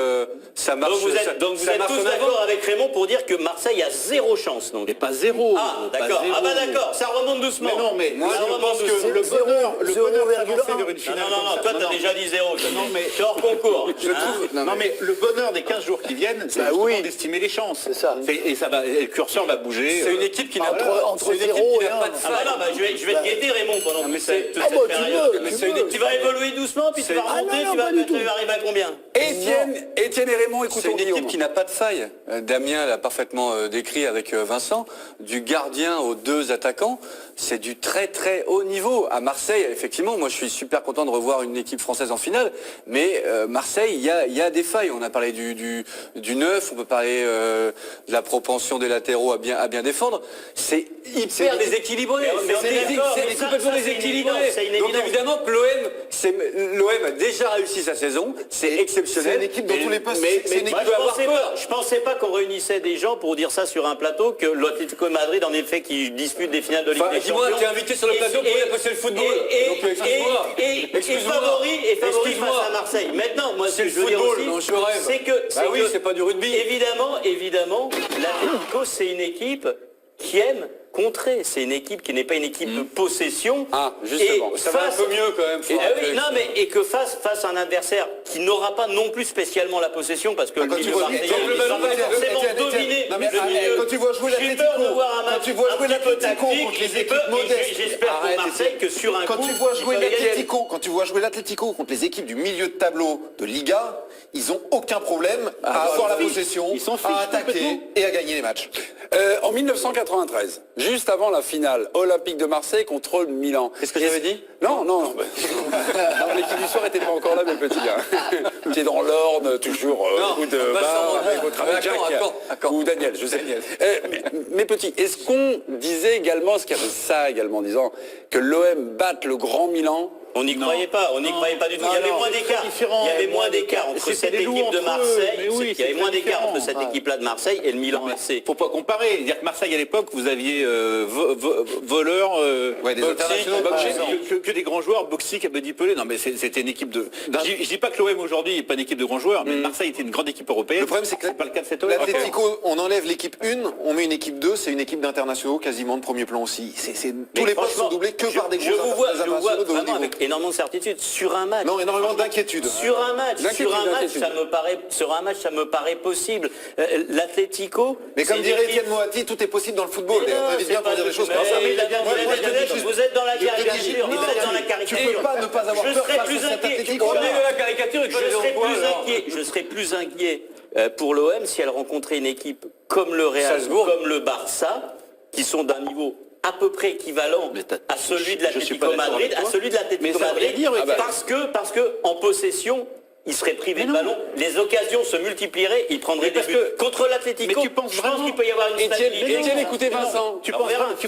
Speaker 6: sa marche.
Speaker 3: Donc vous êtes tous d'accord avec Raymond pour dire que Marseille a 0 chance. Donc.
Speaker 5: Mais pas 0.
Speaker 3: Ah, d'accord. Ah bah d'accord, ça remonte doucement.
Speaker 5: Mais non, mais moi
Speaker 3: Ça
Speaker 5: je
Speaker 3: remonte
Speaker 5: pense que
Speaker 3: doucement.
Speaker 5: le bonheur0,1. d'avancer vers une finale.
Speaker 3: Non, toi t'as déjà dit 0.
Speaker 5: Non, mais
Speaker 3: t'es hors concours.
Speaker 5: Non mais le bonheur des 15 jours qui viennent, c'est justement d'estimer les chances.
Speaker 4: C'est ça.
Speaker 5: Et le curseur va bouger.
Speaker 6: C'est une équipe qui n'a
Speaker 4: entre 0 et 1.
Speaker 6: pas de
Speaker 3: Ah bah non, je vais te guetter Raymond pendant toute cette période. Tu vas évoluer doucement, puis tu vas remonter, tu vas arriver à combien?
Speaker 1: Étienne et Raymond,
Speaker 6: C'est
Speaker 1: écoutons
Speaker 6: une équipe
Speaker 1: Guillaume.
Speaker 6: qui n'a pas de faille. Damien l'a parfaitement décrit avec Vincent. Du gardien aux 2 attaquants, c'est du très très haut niveau. À Marseille, effectivement, moi je suis super content de revoir une équipe française en finale. Mais Marseille, il y a des failles. On a parlé du 9, on peut parler de la propension des latéraux à bien défendre. C'est hyper déséquilibré. C'est complètement déséquilibré. Donc évidemment que l'OM a déjà réussi sa saison. C'est exceptionnel.
Speaker 2: C'est une équipe dans tous les postes.
Speaker 3: Mais
Speaker 2: C'est une équipe
Speaker 3: moi,
Speaker 2: qui doit avoir peur.
Speaker 3: je pensais pas qu'on réunissait des gens pour dire ça sur un plateau, que l'Atlético de Madrid, en effet, qui dispute des finales de Ligue des
Speaker 6: Dis-moi,
Speaker 3: Champions.
Speaker 6: t'es invité sur le plateau pour apprécier le football. Donc excuse-moi.
Speaker 3: Et favori face à Marseille. Maintenant, moi, ce que je veux dire aussi, c'est que...
Speaker 6: c'est pas du rugby.
Speaker 3: Évidemment, l'Atlético, c'est une équipe qui aime contrer. C'est une équipe qui n'est pas une équipe de possession.
Speaker 6: Ah, justement. Ça va un peu mieux quand même.
Speaker 3: Et que face à un adversaire qui n'aura pas non plus spécialement la possession, parce que
Speaker 2: Quand tu vois
Speaker 3: dominer
Speaker 2: quand tu vois jouer
Speaker 3: j'ai peur de voir un match
Speaker 2: quand tu vois jouer
Speaker 3: un petit peu
Speaker 2: l'Atlético
Speaker 3: tactique,
Speaker 2: contre les
Speaker 3: j'ai
Speaker 2: équipes
Speaker 3: peur,
Speaker 2: modestes,
Speaker 3: j'espère pour Marseille que sur un
Speaker 2: quand
Speaker 3: coup,
Speaker 2: tu vois jouer
Speaker 3: ils peuvent y aller.
Speaker 2: l'Atlético contre les équipes du milieu de tableau de Liga, ils ont aucun problème à avoir la possession, à attaquer et à gagner les matchs.
Speaker 1: En 1993, juste avant la finale olympique de Marseille contre le Milan.
Speaker 6: Qu'est-ce que j'avais dit?
Speaker 1: Non. Non, l'équipe du soir n'était pas encore là, mes petits gars. Qui est dans l'Orne, toujours ou de bar avec votre ami Jack ou Daniel, je sais. Mes petits, est-ce qu'on disait également, est-ce qu'il y avait ça également, disant que l'OM batte le Grand Milan?
Speaker 3: On n'y croyait pas, du tout. Il y avait moins d'écart. Il y avait moins d'écart entre cette équipe de Marseille. Il y avait moins d'écart entre cette équipe-là de Marseille et le Milan AC.
Speaker 5: Faut pas comparer. Dire que Marseille à l'époque, vous aviez voleurs,
Speaker 2: Des internationaux,
Speaker 5: que des grands joueurs, Boxic, Abedi Pelé. Non mais c'était une équipe de. Je dis pas que l'OM aujourd'hui n'est pas une équipe de grands joueurs, mais Marseille était une grande équipe européenne.
Speaker 2: Le problème, c'est que
Speaker 5: pas le cas de cette OM.
Speaker 2: l'Atlético, on enlève l'équipe 1, on met une équipe 2, c'est une équipe d'internationaux quasiment de premier plan aussi. Tous les postes sont doublés que par des gros
Speaker 3: Je vous vois
Speaker 2: internationaux de haut
Speaker 3: vraiment
Speaker 2: niveau.
Speaker 3: avec énormément de certitude sur un match.
Speaker 2: Non, énormément d'inquiétude.
Speaker 3: Sur un match, ça me paraît possible. L'Atlético.
Speaker 2: Mais comme dirait Étienne Moati, tout est possible dans le football. T'invites bien pour dire des choses comme ça.
Speaker 3: Vous êtes dans la caricature.
Speaker 2: Tu peux pas ne pas avoir peur face à cet Atlético.
Speaker 6: On est de la caricature et que
Speaker 3: Je serais plus inquiet pour l'OM si elle rencontrait une équipe comme le Real, comme le Barça, qui sont d'un niveau à peu près équivalent à celui de l'Atlético Madrid, parce que en possession, il serait privé de ballon, les occasions se multiplieraient, il prendrait des buts. Contre l'Atlético, je pense qu'il peut y avoir une stabilité.
Speaker 1: Étienne, écoutez Vincent.
Speaker 5: Tu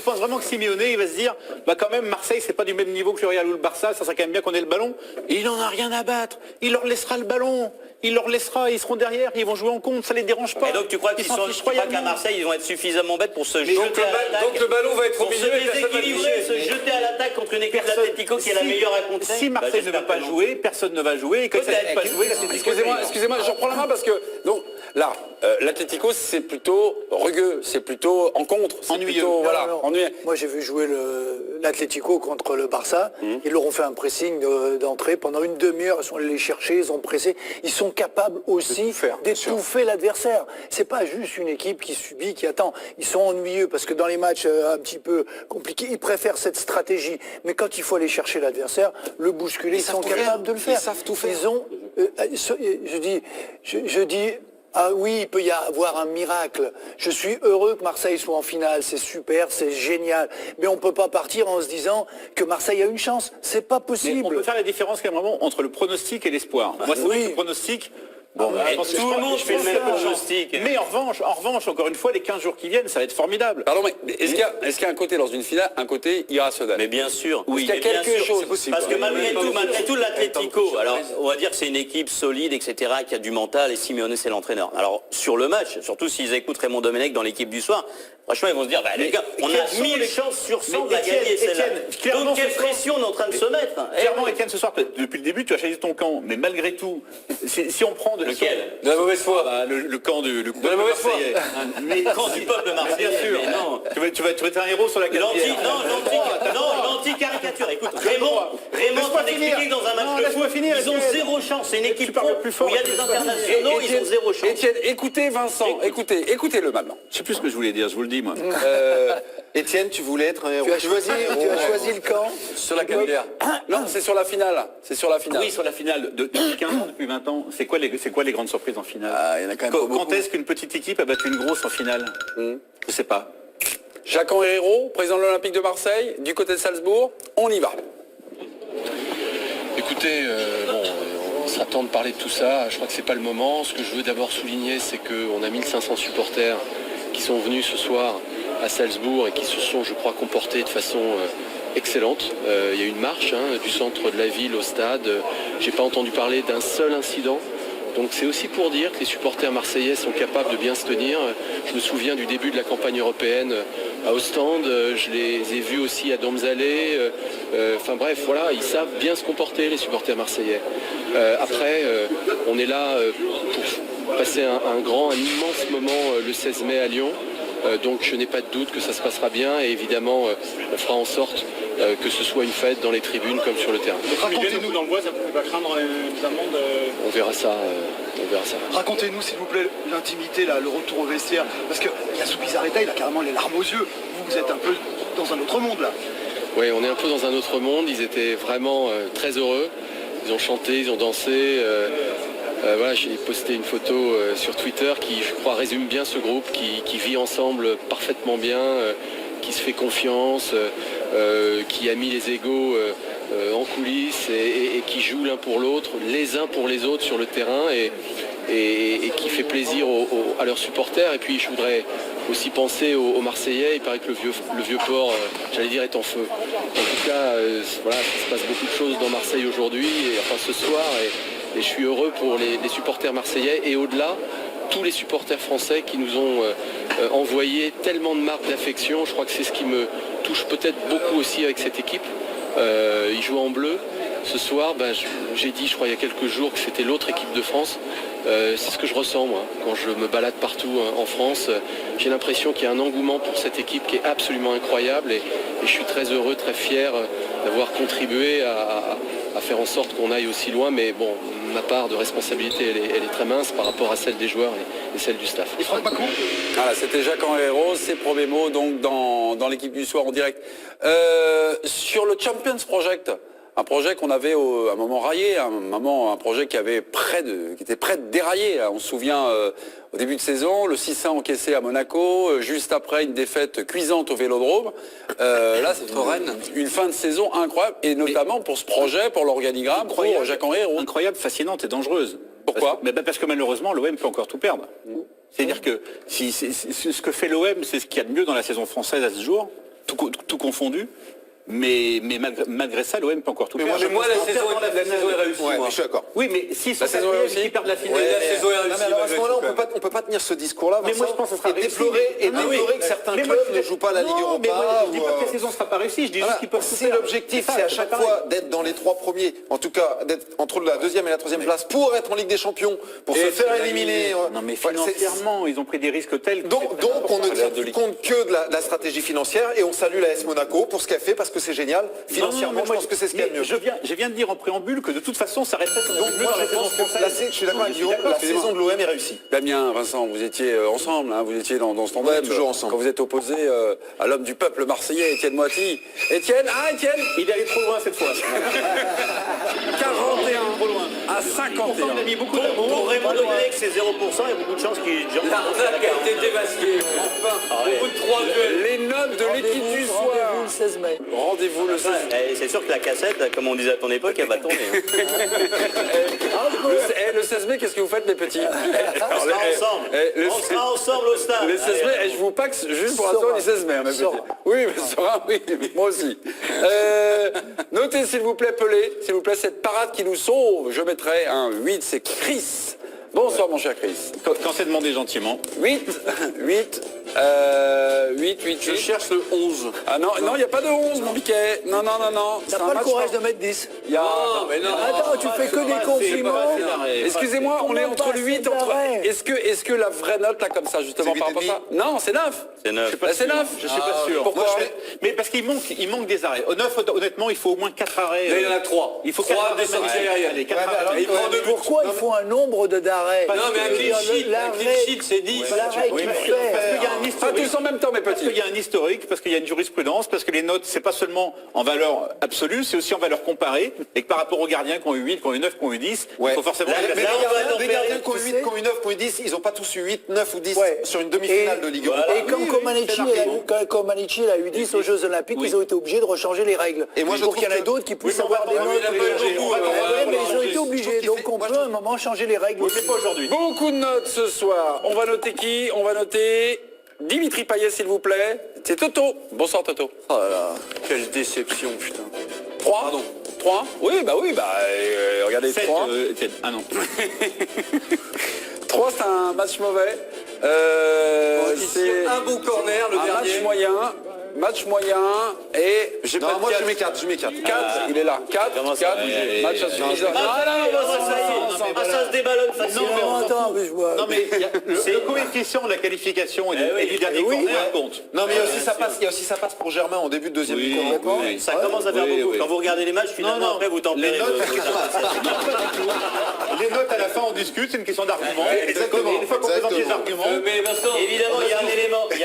Speaker 5: penses vraiment que Simeone, il va se dire, quand même, Marseille, c'est pas du même niveau que le Real ou le Barça, ça serait quand même bien qu'on ait le ballon. Et il n'en a rien à battre. Il leur laissera le ballon. Ils seront derrière, ils vont jouer en contre, ça les dérange pas.
Speaker 3: Et donc tu crois qu'à Marseille, ils vont être suffisamment bêtes pour se jeter à l'attaque.
Speaker 6: Donc le ballon va être au
Speaker 3: pour
Speaker 6: milieu
Speaker 3: se
Speaker 6: et personne va
Speaker 3: déséquilibrer, se jeter à l'attaque contre une équipe d'Atlético qui est la meilleure à contrer.
Speaker 5: Si Marseille ne va pas jouer, personne ne va jouer. Et quand ça ne va pas jouer,
Speaker 1: Excusez-moi, je reprends la main parce que donc là, l'Atlético c'est plutôt rugueux, c'est plutôt en contre, c'est
Speaker 5: ennuyeux.
Speaker 1: plutôt ennuyeux.
Speaker 4: Moi j'ai vu jouer l'Atlético contre le Barça. Ils leur ont fait un pressing d'entrée pendant une demi-heure. Ils sont allés les chercher, ils ont pressé. Ils sont capables aussi d'étouffer l'adversaire. C'est pas juste une équipe qui subit, qui attend. Ils sont ennuyeux parce que dans les matchs un petit peu compliqués, ils préfèrent cette stratégie. Mais quand il faut aller chercher l'adversaire, le bousculer, ils sont capables de le faire.
Speaker 2: Ils savent tout faire.
Speaker 4: Ils ont, je dis. Ah oui, il peut y avoir un miracle. Je suis heureux que Marseille soit en finale, c'est super, c'est génial. Mais on ne peut pas partir en se disant que Marseille a une chance. C'est pas possible.
Speaker 5: Mais on peut faire la différence quand même vraiment entre le pronostic et l'espoir. Moi, c'est vrai que le pronostic, Bon,
Speaker 3: Et tout le monde fait le même pronostic.
Speaker 5: Mais en revanche, encore une fois, les 15 jours qui viennent, ça va être formidable.
Speaker 1: Pardon, mais est-ce qu'il y a un côté dans une finale, un côté irrationnel?
Speaker 3: Mais bien sûr.
Speaker 1: Est-ce qu'il y a
Speaker 3: Mais bien
Speaker 1: quelque
Speaker 3: sûr.
Speaker 1: chose
Speaker 3: Parce que malgré tout, l'Atlético, alors on va dire que c'est une équipe solide, etc., qui a du mental, et Simeone c'est l'entraîneur. Alors sur le match, surtout s'ils écoutent Raymond Domenech dans l'équipe du soir, franchement ils vont se dire, bah, les gars, on a 1000 chances sur 100 de la gagner celle-là. Donc quelle pression on est en train de se mettre?
Speaker 5: Clairement, Étienne, ce soir, depuis le début, tu as choisi ton camp, mais malgré tout, si on prend
Speaker 3: Lequel?
Speaker 6: De la mauvaise foi.
Speaker 5: le camp du
Speaker 6: De la mauvaise foi.
Speaker 5: Marseillais.
Speaker 3: Mais quand du peuple marseillais,
Speaker 5: Bien sûr.
Speaker 3: mais non.
Speaker 5: Tu vas être un héros sur la quatrième.
Speaker 3: L'anti-caricature. Écoute, Raymond
Speaker 5: Laisse-moi
Speaker 3: t'a expliqué
Speaker 5: finir.
Speaker 3: que dans un
Speaker 5: Non,
Speaker 3: match de
Speaker 5: laisse-moi
Speaker 3: foot,
Speaker 5: finir,
Speaker 3: ils ont
Speaker 5: Étienne.
Speaker 3: zéro chance. C'est une équipe pro
Speaker 5: plus
Speaker 3: où
Speaker 5: fort.
Speaker 3: il y a des internationaux, ils ont zéro chance.
Speaker 1: Étienne, écoutez Vincent, écoutez-le maintenant.
Speaker 5: Je sais plus ce que je voulais dire, je vous le dis, moi.
Speaker 2: Étienne, tu voulais être un héros.
Speaker 4: Tu as choisi le camp.
Speaker 1: Sur la carrière. Non, c'est sur la finale. C'est sur la finale.
Speaker 5: Oui, sur la finale, depuis 15 ans, depuis 20 ans, c'est quoi les grandes surprises en finale?
Speaker 1: Il y en a quand même pas
Speaker 5: Quand
Speaker 1: beaucoup.
Speaker 5: est-ce qu'une petite équipe a battu une grosse en finale? Je sais pas.
Speaker 1: Jacques Henriot, président de l'Olympique de Marseille, du côté de Salzbourg, on y va.
Speaker 10: Écoutez, on s'attend de parler de tout ça. Je crois que c'est pas le moment. Ce que je veux d'abord souligner, c'est qu'on a 1500 supporters qui sont venus ce soir à Salzbourg et qui se sont, je crois, comportés de façon excellente. Il y a eu une marche du centre de la ville au stade. J'ai pas entendu parler d'un seul incident. Donc c'est aussi pour dire que les supporters marseillais sont capables de bien se tenir. Je me souviens du début de la campagne européenne à Ostende, je les ai vus aussi à Domzalé. Enfin bref, voilà, ils savent bien se comporter, les supporters marseillais. Après, on est là pour passer un immense moment le 16 mai à Lyon. Donc je n'ai pas de doute que ça se passera bien et évidemment on fera en sorte que ce soit une fête dans les tribunes comme sur le terrain.
Speaker 9: Racontez-nous dans le bois, ça ne peut pas craindre des amendes.
Speaker 10: On verra ça.
Speaker 9: Racontez-nous s'il vous plaît l'intimité, là, le retour au vestiaire. Parce que Yassou Bizarreta, il a carrément les larmes aux yeux. Vous êtes un peu dans un autre monde là.
Speaker 10: Oui, on est un peu dans un autre monde. Ils étaient vraiment très heureux. Ils ont chanté, ils ont dansé. Voilà, j'ai posté une photo sur Twitter qui, je crois, résume bien ce groupe, qui vit ensemble parfaitement bien, qui se fait confiance, qui a mis les égos en coulisses et qui joue l'un pour l'autre, les uns pour les autres sur le terrain et qui fait plaisir à leurs supporters. Et puis je voudrais aussi penser aux Marseillais. Il paraît que le vieux port, j'allais dire, est en feu. En tout cas, voilà, il se passe beaucoup de choses dans Marseille aujourd'hui, enfin ce soir. Et je suis heureux pour les supporters marseillais et au-delà, tous les supporters français qui nous ont envoyé tellement de marques d'affection. Je crois que c'est ce qui me touche peut-être beaucoup aussi avec cette équipe. Ils jouent en bleu. Ce soir, j'ai dit, je crois, il y a quelques jours que c'était l'autre équipe de France. C'est ce que je ressens, moi, quand je me balade partout en France. J'ai l'impression qu'il y a un engouement pour cette équipe qui est absolument incroyable et je suis très heureux, très fier d'avoir contribué à faire en sorte qu'on aille aussi loin. Mais bon, ma part de responsabilité, elle est très mince par rapport à celle des joueurs et celle du staff.
Speaker 9: Et Franck Bacon?
Speaker 1: Voilà, c'était Jacques Henriot, ses premiers mots donc dans l'équipe du soir en direct. Sur le Champions Project, un projet qu'on avait à un moment raillé, un projet qui était prêt de dérailler. On se souvient au début de saison, le 6-1 encaissé à Monaco, juste après une défaite cuisante au Vélodrome. Là, c'est une fin de saison incroyable, et notamment pour ce projet, pour l'organigramme, pour Jacques Henriot.
Speaker 5: Incroyable, fascinante et dangereuse.
Speaker 1: Pourquoi?
Speaker 5: Parce que malheureusement, l'OM peut encore tout perdre. C'est-à-dire que ce que fait l'OM, c'est ce qu'il y a de mieux dans la saison française à ce jour, tout confondu. Mais malgré ça, l'OM peut encore tout perdre.
Speaker 6: Moi, la saison est réussie.
Speaker 2: Ouais,
Speaker 6: moi.
Speaker 2: je suis d'accord.
Speaker 5: Oui, mais s'ils sont
Speaker 1: La saison est réussie.
Speaker 5: ils perdent la finale.
Speaker 6: La saison est
Speaker 2: Non,
Speaker 6: réussie.
Speaker 2: mais alors à ce
Speaker 6: malgré
Speaker 2: moment-là,
Speaker 6: tout,
Speaker 2: on peut pas tenir ce discours-là.
Speaker 5: Mais moi, je pense que ça sera
Speaker 2: et
Speaker 5: réussi.
Speaker 2: déplorer que certains
Speaker 5: Mais moi,
Speaker 2: clubs
Speaker 5: je
Speaker 2: ne jouent pas la Ligue
Speaker 5: Non, mais moi,
Speaker 2: Europa.
Speaker 5: je dis pas que la saison ne sera pas réussie, je dis juste qu'ils peuvent tout
Speaker 2: C'est
Speaker 5: perdre.
Speaker 2: l'objectif,
Speaker 5: ça,
Speaker 2: c'est à
Speaker 5: c'est
Speaker 2: chaque
Speaker 5: pas
Speaker 2: fois d'être dans les trois premiers, en tout cas d'être entre la deuxième et la troisième place pour être en Ligue des Champions, pour se faire éliminer.
Speaker 5: Non, mais
Speaker 2: Ouais,
Speaker 5: financièrement, ils ont pris des risques tels.
Speaker 2: Donc on ne tient compte que de la stratégie financière et on salue la S Monaco pour ce qu'elle fait parce que c'est génial. Financièrement, je pense que c'est ce qu'il y a de mieux.
Speaker 5: Je viens de dire en préambule que de toute façon, ça resterait
Speaker 2: Donc moi je pense que je suis d'accord avec Guillaume, la saison de l'OM est réussie.
Speaker 1: Damien, Vincent, vous étiez ensemble, vous étiez dans ce tandem.
Speaker 2: toujours ensemble.
Speaker 1: Quand vous êtes opposé à l'homme du peuple marseillais, Étienne Moiti. Étienne,
Speaker 5: il est allé trop loin cette fois.
Speaker 1: 41
Speaker 5: Trop loin.
Speaker 1: à 51.
Speaker 5: Il a mis beaucoup d'amour.
Speaker 3: Pour Raymond Domenech, c'est 0%, il y a beaucoup de chances qu'il...
Speaker 6: L'arnaque a été démasquée. Enfin, au bout de 3 duels.
Speaker 1: Les notes de l'équipe du soir.
Speaker 4: Rendez-vous le 16 mai.
Speaker 1: Rendez-vous le 16.
Speaker 3: C'est sûr que la cassette, comme on disait à ton époque, elle va tourner.
Speaker 1: Le 16 mai, qu'est-ce que vous faites, les petits?
Speaker 3: On sera ensemble. On sera ensemble au stade.
Speaker 1: Les 16 mai, je vous paxe juste pour l'instant les 16 mai, hein, mes petits. Oui, mais Sora, oui, moi aussi. Notez, s'il vous plaît, Pelé, s'il vous plaît, cette parade qui nous sauve. Je mettrai un 8, c'est Chris. Bonsoir, mon cher Chris.
Speaker 5: Quand c'est demandé gentiment.
Speaker 1: 8.
Speaker 6: Je cherche le 11.
Speaker 1: Ah non, il n'y a pas de 11, mon Biquet. Non.
Speaker 4: T'as pas le courage de mettre 10.
Speaker 1: Il y a...
Speaker 6: mais non.
Speaker 4: Attends, tu fais que des compliments.
Speaker 1: Excusez-moi, on est entre le 8 entre... Est-ce que la vraie note, là, comme ça, justement,
Speaker 2: C'est
Speaker 1: par rapport à ça? Non, c'est 9.
Speaker 3: C'est 9.
Speaker 1: C'est 9.
Speaker 5: Je suis pas sûr.
Speaker 1: Pourquoi?
Speaker 5: Mais parce qu'il manque des arrêts. Au 9, honnêtement, il faut au moins 4 arrêts.
Speaker 6: Là, il y en a 3.
Speaker 5: Il faut
Speaker 6: 3
Speaker 5: 4
Speaker 6: descentes
Speaker 5: arrêts.
Speaker 6: aériennes.
Speaker 5: Allez, 4 arrêts.
Speaker 6: Et il prend 2 buts.
Speaker 4: Pourquoi il faut un nombre d'arrêts?
Speaker 6: Non, mais un clean sheet, c'est 10.
Speaker 4: L'arrêt
Speaker 5: Oui,
Speaker 4: qu'il
Speaker 5: mais
Speaker 4: fait.
Speaker 5: parce qu'il y a un
Speaker 1: Pas
Speaker 5: historique.
Speaker 1: tous en même temps, mes
Speaker 5: Parce
Speaker 1: petits.
Speaker 5: qu'il y a un historique, parce qu'il y a une jurisprudence, parce que les notes, c'est pas seulement en valeur absolue, c'est aussi en valeur comparée, et que par rapport aux gardiens qui ont eu 8, qui ont eu 9, qui ont eu 10, il faut forcément...
Speaker 2: Mais
Speaker 3: Là, on va
Speaker 2: les gardiens qui ont eu 8, qui ont eu 9, qui ont eu 10, ils n'ont pas tous eu 8, 9 ou 10
Speaker 4: Ouais.
Speaker 2: sur une demi-finale de Ligue Europa.
Speaker 4: Et quand Comaneci a eu 10 aux Jeux Olympiques, ils ont été obligés de rechanger les règles.
Speaker 2: Et moi, je
Speaker 4: pour qu'il y en
Speaker 2: trouve
Speaker 4: ait
Speaker 2: que-
Speaker 4: d'autres qui puissent
Speaker 5: mais on va
Speaker 4: avoir des
Speaker 5: pas-
Speaker 4: notes.
Speaker 6: il a pas eu beaucoup,
Speaker 4: Ouais,
Speaker 6: ouais,
Speaker 4: mais ils ont été
Speaker 2: je trouve
Speaker 4: obligés.
Speaker 2: qu'il
Speaker 4: Donc
Speaker 2: fait-
Speaker 4: on
Speaker 2: moi,
Speaker 4: peut à un moment changer les règles.
Speaker 5: Mais pas aujourd'hui.
Speaker 1: Beaucoup de notes ce soir. On va noter qui? On va noter Dimitri Payet, s'il vous plaît. C'est Toto. Bonsoir, Toto.
Speaker 6: Oh là là, quelle déception, putain.
Speaker 1: 3.
Speaker 6: Pardon.
Speaker 1: 3. Oui, regardez,
Speaker 5: 7,
Speaker 1: 3.
Speaker 5: ah non.
Speaker 1: 3, c'est un match mauvais.
Speaker 6: Il
Speaker 1: C'est
Speaker 6: tire un bon corner, le
Speaker 1: un
Speaker 6: dernier.
Speaker 1: match moyen. Match moyen et
Speaker 6: J'ai
Speaker 2: Non,
Speaker 6: pas de
Speaker 2: moi, je
Speaker 6: quatre.
Speaker 2: mets 4, je mets 4.
Speaker 1: 4, il est là. 4,
Speaker 3: Comment ça
Speaker 1: 4,
Speaker 3: va,
Speaker 1: match insuffisant.
Speaker 3: Ça se débalonne facilement.
Speaker 4: Attends, mais je vois.
Speaker 5: Non, mais il y a le coefficient de la qualification et du dernier corner compte.
Speaker 2: Non, mais il y a aussi ça passe pour Germain en début de deuxième
Speaker 5: Oui,
Speaker 2: mi-temps.
Speaker 5: oui.
Speaker 3: Ça commence à faire
Speaker 5: Oui,
Speaker 3: beaucoup.
Speaker 5: oui.
Speaker 3: Quand vous regardez les matchs, finalement,
Speaker 5: Non, non.
Speaker 3: après, vous tempérez.
Speaker 5: Les notes, les notes à la fin, on discute, c'est une question d'argument.
Speaker 2: exactement.
Speaker 5: Une fois qu'on présente les arguments,
Speaker 6: Mais Vincent,
Speaker 3: Évidemment, il y a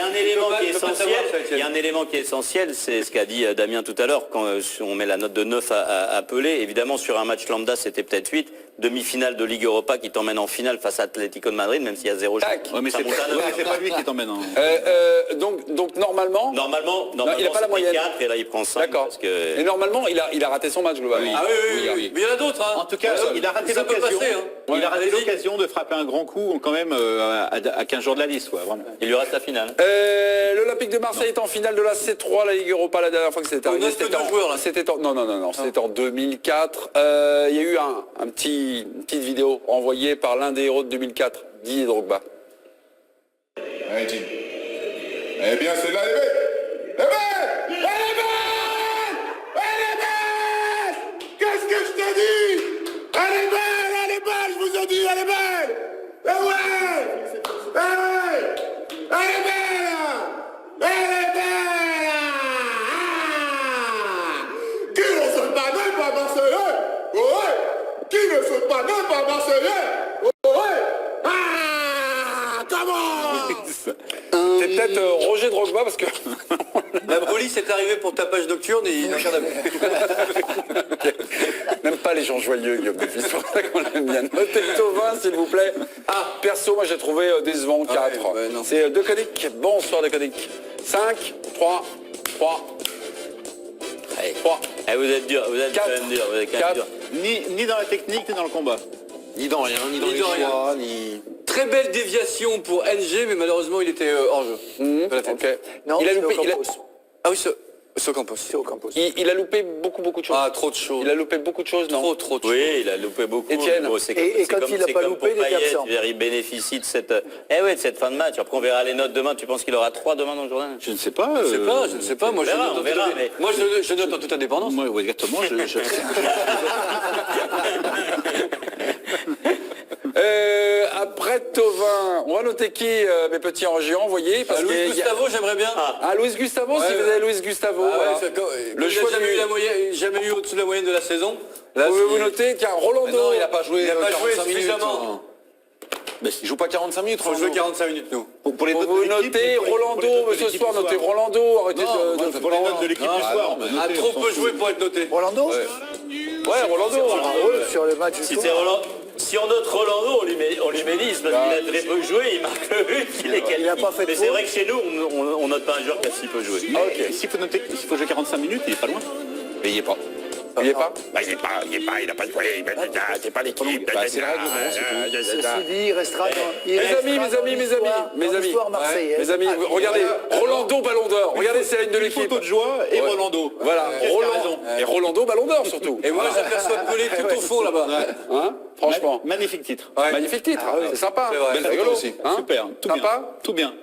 Speaker 3: un élément qui est
Speaker 6: Je peux pas
Speaker 3: essentiel.
Speaker 6: savoir ça, Étienne.
Speaker 3: Il y a un élément qui est essentiel, c'est ce qu'a dit Damien tout à l'heure, quand on met la note de 9 à Pelé. Évidemment, sur un match lambda, c'était peut-être 8. Demi-finale de Ligue Europa qui t'emmène en finale face à Atlético de Madrid, même s'il y a 0
Speaker 1: Tac.
Speaker 5: ouais, mais
Speaker 3: ça
Speaker 5: c'est
Speaker 3: monte à 9.
Speaker 5: pas lui qui t'emmène.
Speaker 1: Donc normalement,
Speaker 3: Normalement,
Speaker 1: il a pas la
Speaker 3: c'était
Speaker 1: moyenne.
Speaker 3: 4 et là, il prend 5.
Speaker 1: d'accord.
Speaker 3: Parce que...
Speaker 1: Et normalement, il a raté son match globalement.
Speaker 6: Ah oui. Mais il y en a d'autres, hein.
Speaker 5: En tout cas, il a raté
Speaker 6: Ça peut
Speaker 5: l'occasion.
Speaker 6: passer, hein.
Speaker 5: Il a raté
Speaker 6: Allez-y.
Speaker 5: l'occasion de frapper un grand coup quand même à 15 jours de la liste, quoi, vraiment.
Speaker 3: Il lui reste la finale.
Speaker 1: L'Olympique de Marseille est en finale de la C3, la Ligue Europa, la dernière fois que c'était arrivé.
Speaker 6: reste que deux joueurs, là.
Speaker 1: C'était en, non, c'était en 2004. Il y a eu une petite vidéo envoyée par l'un des héros de 2004, Didier Drogba.
Speaker 8: Allez, Jim. Eh bien, c'est là, les mecs. Les mecs. Elle est belle. Elle est belle. Qu'est-ce que je t'ai dit? Elle est belle, je vous ai dit, elle est belle. Eh ouais. Eh ouais. Elle est belle. Elle est belle. Ah. Qui ne sont pas même pas Marseillais? Ouais. Qui ne sont pas même pas Marseillais? Ouais. Ah. Comment?
Speaker 1: C'est peut-être Roger Drogba parce que...
Speaker 6: La police est arrivée pour tapage nocturne et il n'a rien à voir.
Speaker 1: Même pas les gens joyeux, Guillaume Défi, c'est pour ça qu'on l'aime bien. Notez plutôt 20, s'il vous plaît. Ah, perso, moi j'ai trouvé décevant 4.
Speaker 6: ouais, non.
Speaker 1: C'est De Konik. Bonsoir De Konik. 5, 3.
Speaker 3: Allez.
Speaker 1: 3.
Speaker 3: Eh, vous êtes dur, vous êtes quand
Speaker 1: Quatre.
Speaker 3: même dur. Vous êtes quand même
Speaker 1: 4.
Speaker 3: dur.
Speaker 5: Ni dans la technique, ni dans le combat.
Speaker 2: Ni dans rien, ni dans
Speaker 6: Ni
Speaker 2: les
Speaker 6: dans rien.
Speaker 2: choix, ni...
Speaker 6: Très belle déviation pour NG, mais malheureusement il était hors jeu. Pas la tête.
Speaker 1: Ok.
Speaker 4: Non,
Speaker 1: il a
Speaker 4: c'est
Speaker 1: loupé,
Speaker 4: Ocampos.
Speaker 6: Ah oui, ce Campos.
Speaker 4: C'est Ocampos.
Speaker 1: il a loupé beaucoup de choses.
Speaker 6: Ah, trop de choses.
Speaker 1: Il a loupé beaucoup de choses, non?
Speaker 6: Trop de choses.
Speaker 3: Oui, il a loupé beaucoup.
Speaker 1: Étienne.
Speaker 3: Bon, c'est
Speaker 4: Et
Speaker 3: c'est
Speaker 4: quand il a
Speaker 3: c'est
Speaker 4: pas
Speaker 3: comme
Speaker 4: loupé,
Speaker 3: pour
Speaker 4: il était
Speaker 3: Payet,
Speaker 4: absent.
Speaker 3: il bénéficie de cette, de cette fin de match. Après, on verra les notes demain. Tu penses qu'il aura 3 demain dans le journal?
Speaker 5: Je ne sais pas.
Speaker 6: Je ne sais pas. Moi,
Speaker 3: on verra,
Speaker 6: je note
Speaker 3: on
Speaker 6: en
Speaker 3: verra,
Speaker 6: toute-
Speaker 3: mais-
Speaker 6: Moi, je note en toute indépendance.
Speaker 5: Moi, oui, exactement.
Speaker 1: Après Tovin, on va noter qui, mes petits en géant, vous voyez parce
Speaker 6: Louis
Speaker 1: qu'il y a-
Speaker 6: Gustavo, j'aimerais bien.
Speaker 1: Ah, Luis Gustavo, si
Speaker 6: Ouais,
Speaker 1: vous avez Luis Gustavo.
Speaker 6: Ah ouais,
Speaker 1: voilà.
Speaker 6: le
Speaker 1: Le
Speaker 6: choix
Speaker 1: choix
Speaker 6: jamais
Speaker 1: du-
Speaker 6: eu la moyenne, jamais eu au-dessus de la moyenne de la saison. Là,
Speaker 1: Pouvez-vous
Speaker 6: c'est-
Speaker 1: noter car Rolando...
Speaker 2: Non, il n'a pas joué
Speaker 6: Il a pas joué
Speaker 2: 45 minutes.
Speaker 6: suffisamment.
Speaker 2: Mais il joue pas 45 minutes,
Speaker 6: Faut jouer 45 minutes, nous.
Speaker 5: Pour les
Speaker 1: Pour
Speaker 5: notes de
Speaker 1: vous
Speaker 5: l'équipe,
Speaker 1: noter
Speaker 5: pour les- pour les
Speaker 1: Rolando,
Speaker 5: notes de
Speaker 1: ce
Speaker 5: l'équipe
Speaker 1: soir,
Speaker 5: du
Speaker 1: notez
Speaker 5: soir.
Speaker 1: Rolando, arrêtez de...
Speaker 5: Pour les notes de l'équipe du soir.
Speaker 6: Ah, trop peu joué pour être noté.
Speaker 4: Rolando
Speaker 1: Ouais, Rolando.
Speaker 4: Sur le match du
Speaker 3: Si,
Speaker 4: soir.
Speaker 3: c'est Rolando, si on note Rolando, on lui met 10 parce qu'il a très peu joué, il marque le but, il est qualifié.
Speaker 4: Il a pas fait de
Speaker 3: Mais c'est
Speaker 4: faute.
Speaker 3: vrai que chez nous, on note pas un joueur qui a si peu joué.
Speaker 5: S'il faut jouer 45 minutes, il est pas loin.
Speaker 2: Mais il est pas.
Speaker 1: Il est pas.
Speaker 8: Bah, il a pas joué, c'est pas l'équipe.
Speaker 2: c'est le règlement, c'est tout.
Speaker 4: Ceci dit, il restera dans,
Speaker 1: Mes amis,
Speaker 4: l'histoire marseillaise.
Speaker 1: mes amis, regardez, Rolando Ballon d'Or. Regardez, c'est la ligne de l'équipe.
Speaker 5: Photo de joie et
Speaker 1: Ouais.
Speaker 5: Rolando.
Speaker 1: Voilà, et Rolando Ballon d'Or surtout.
Speaker 6: Et moi, j'aperçois Pelé tout au fond là-bas.
Speaker 1: Hein, franchement.
Speaker 5: Magnifique titre.
Speaker 6: Ouais.
Speaker 1: Magnifique titre, c'est sympa.
Speaker 6: C'est vrai.
Speaker 1: Belle
Speaker 6: Belle
Speaker 1: rigolo.
Speaker 6: photo aussi.
Speaker 1: Hein
Speaker 5: Super, tout
Speaker 1: Sympa.
Speaker 5: bien. Tout bien.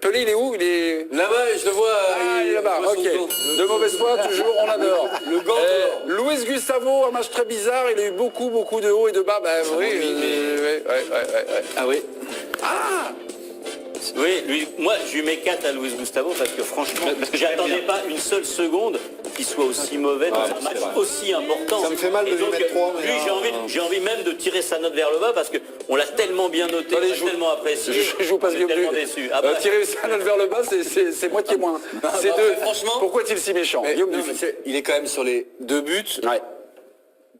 Speaker 1: Pelé, il est où? Il est...
Speaker 6: Là-bas, je le vois.
Speaker 1: Ah, il est là-bas,
Speaker 6: voit son
Speaker 1: ok.
Speaker 6: dos.
Speaker 1: De mauvaise foi, toujours, on adore.
Speaker 6: Le gant
Speaker 1: Luis Gustavo, un match très bizarre, il a eu beaucoup de hauts et de bas. Bah oui, ouais.
Speaker 3: Ah oui. Oui, moi je lui mets 4 à Luis Gustavo parce que franchement, j'attendais pas une seule seconde qu'il soit aussi mauvais dans un match aussi important.
Speaker 2: Ça me fait mal de
Speaker 3: Et
Speaker 2: lui
Speaker 3: donc,
Speaker 2: mettre 3, mais
Speaker 3: lui, j'ai envie même de tirer sa note vers le bas parce qu'on l'a tellement bien noté,
Speaker 1: Allez,
Speaker 3: on l'a tellement apprécié.
Speaker 1: Je vous passe
Speaker 3: je suis
Speaker 1: bien
Speaker 3: tellement
Speaker 1: plus.
Speaker 3: déçu. Ah bah,
Speaker 1: Tirer sa note vers le bas, c'est moitié moins. C'est
Speaker 6: non,
Speaker 1: deux.
Speaker 6: mais franchement-
Speaker 1: Pourquoi est-il si méchant?
Speaker 6: Mais,
Speaker 1: Guillaume
Speaker 6: non,
Speaker 1: Dufy.
Speaker 6: mais il est quand même sur les 2 buts.
Speaker 1: Ouais.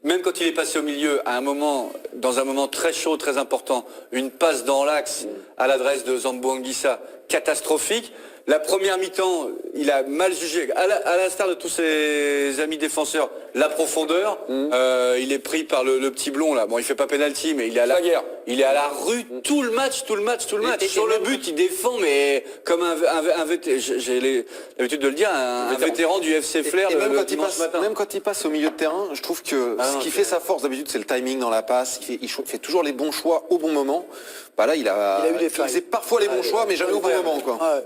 Speaker 6: Même quand il est passé au milieu, à un moment, dans un moment très chaud, très important, une passe dans l'axe à l'adresse de Zambo Anguissa, catastrophique. La première mi-temps, il a mal jugé, à l'instar de tous ses amis défenseurs, la profondeur. Il est pris par le petit blond là. Bon, il fait pas penalty, mais il est à la
Speaker 1: guerre.
Speaker 6: Il est à la rue tout le match.
Speaker 3: Et
Speaker 6: Sur le but, il défend, mais comme un vétéran, j'ai l'habitude de le dire, un vétéran du FC Flair.
Speaker 2: Et même
Speaker 6: le
Speaker 2: quand,
Speaker 6: dimanche matin.
Speaker 2: même quand il passe au milieu de terrain, je trouve que ce qui fait sa force d'habitude, c'est le timing dans la passe. Il fait toujours les bons choix au bon moment. Bah là, il a
Speaker 4: eu des failles.
Speaker 2: faisait parfois les bons choix, mais jamais au bon moment, quoi.
Speaker 4: Ouais.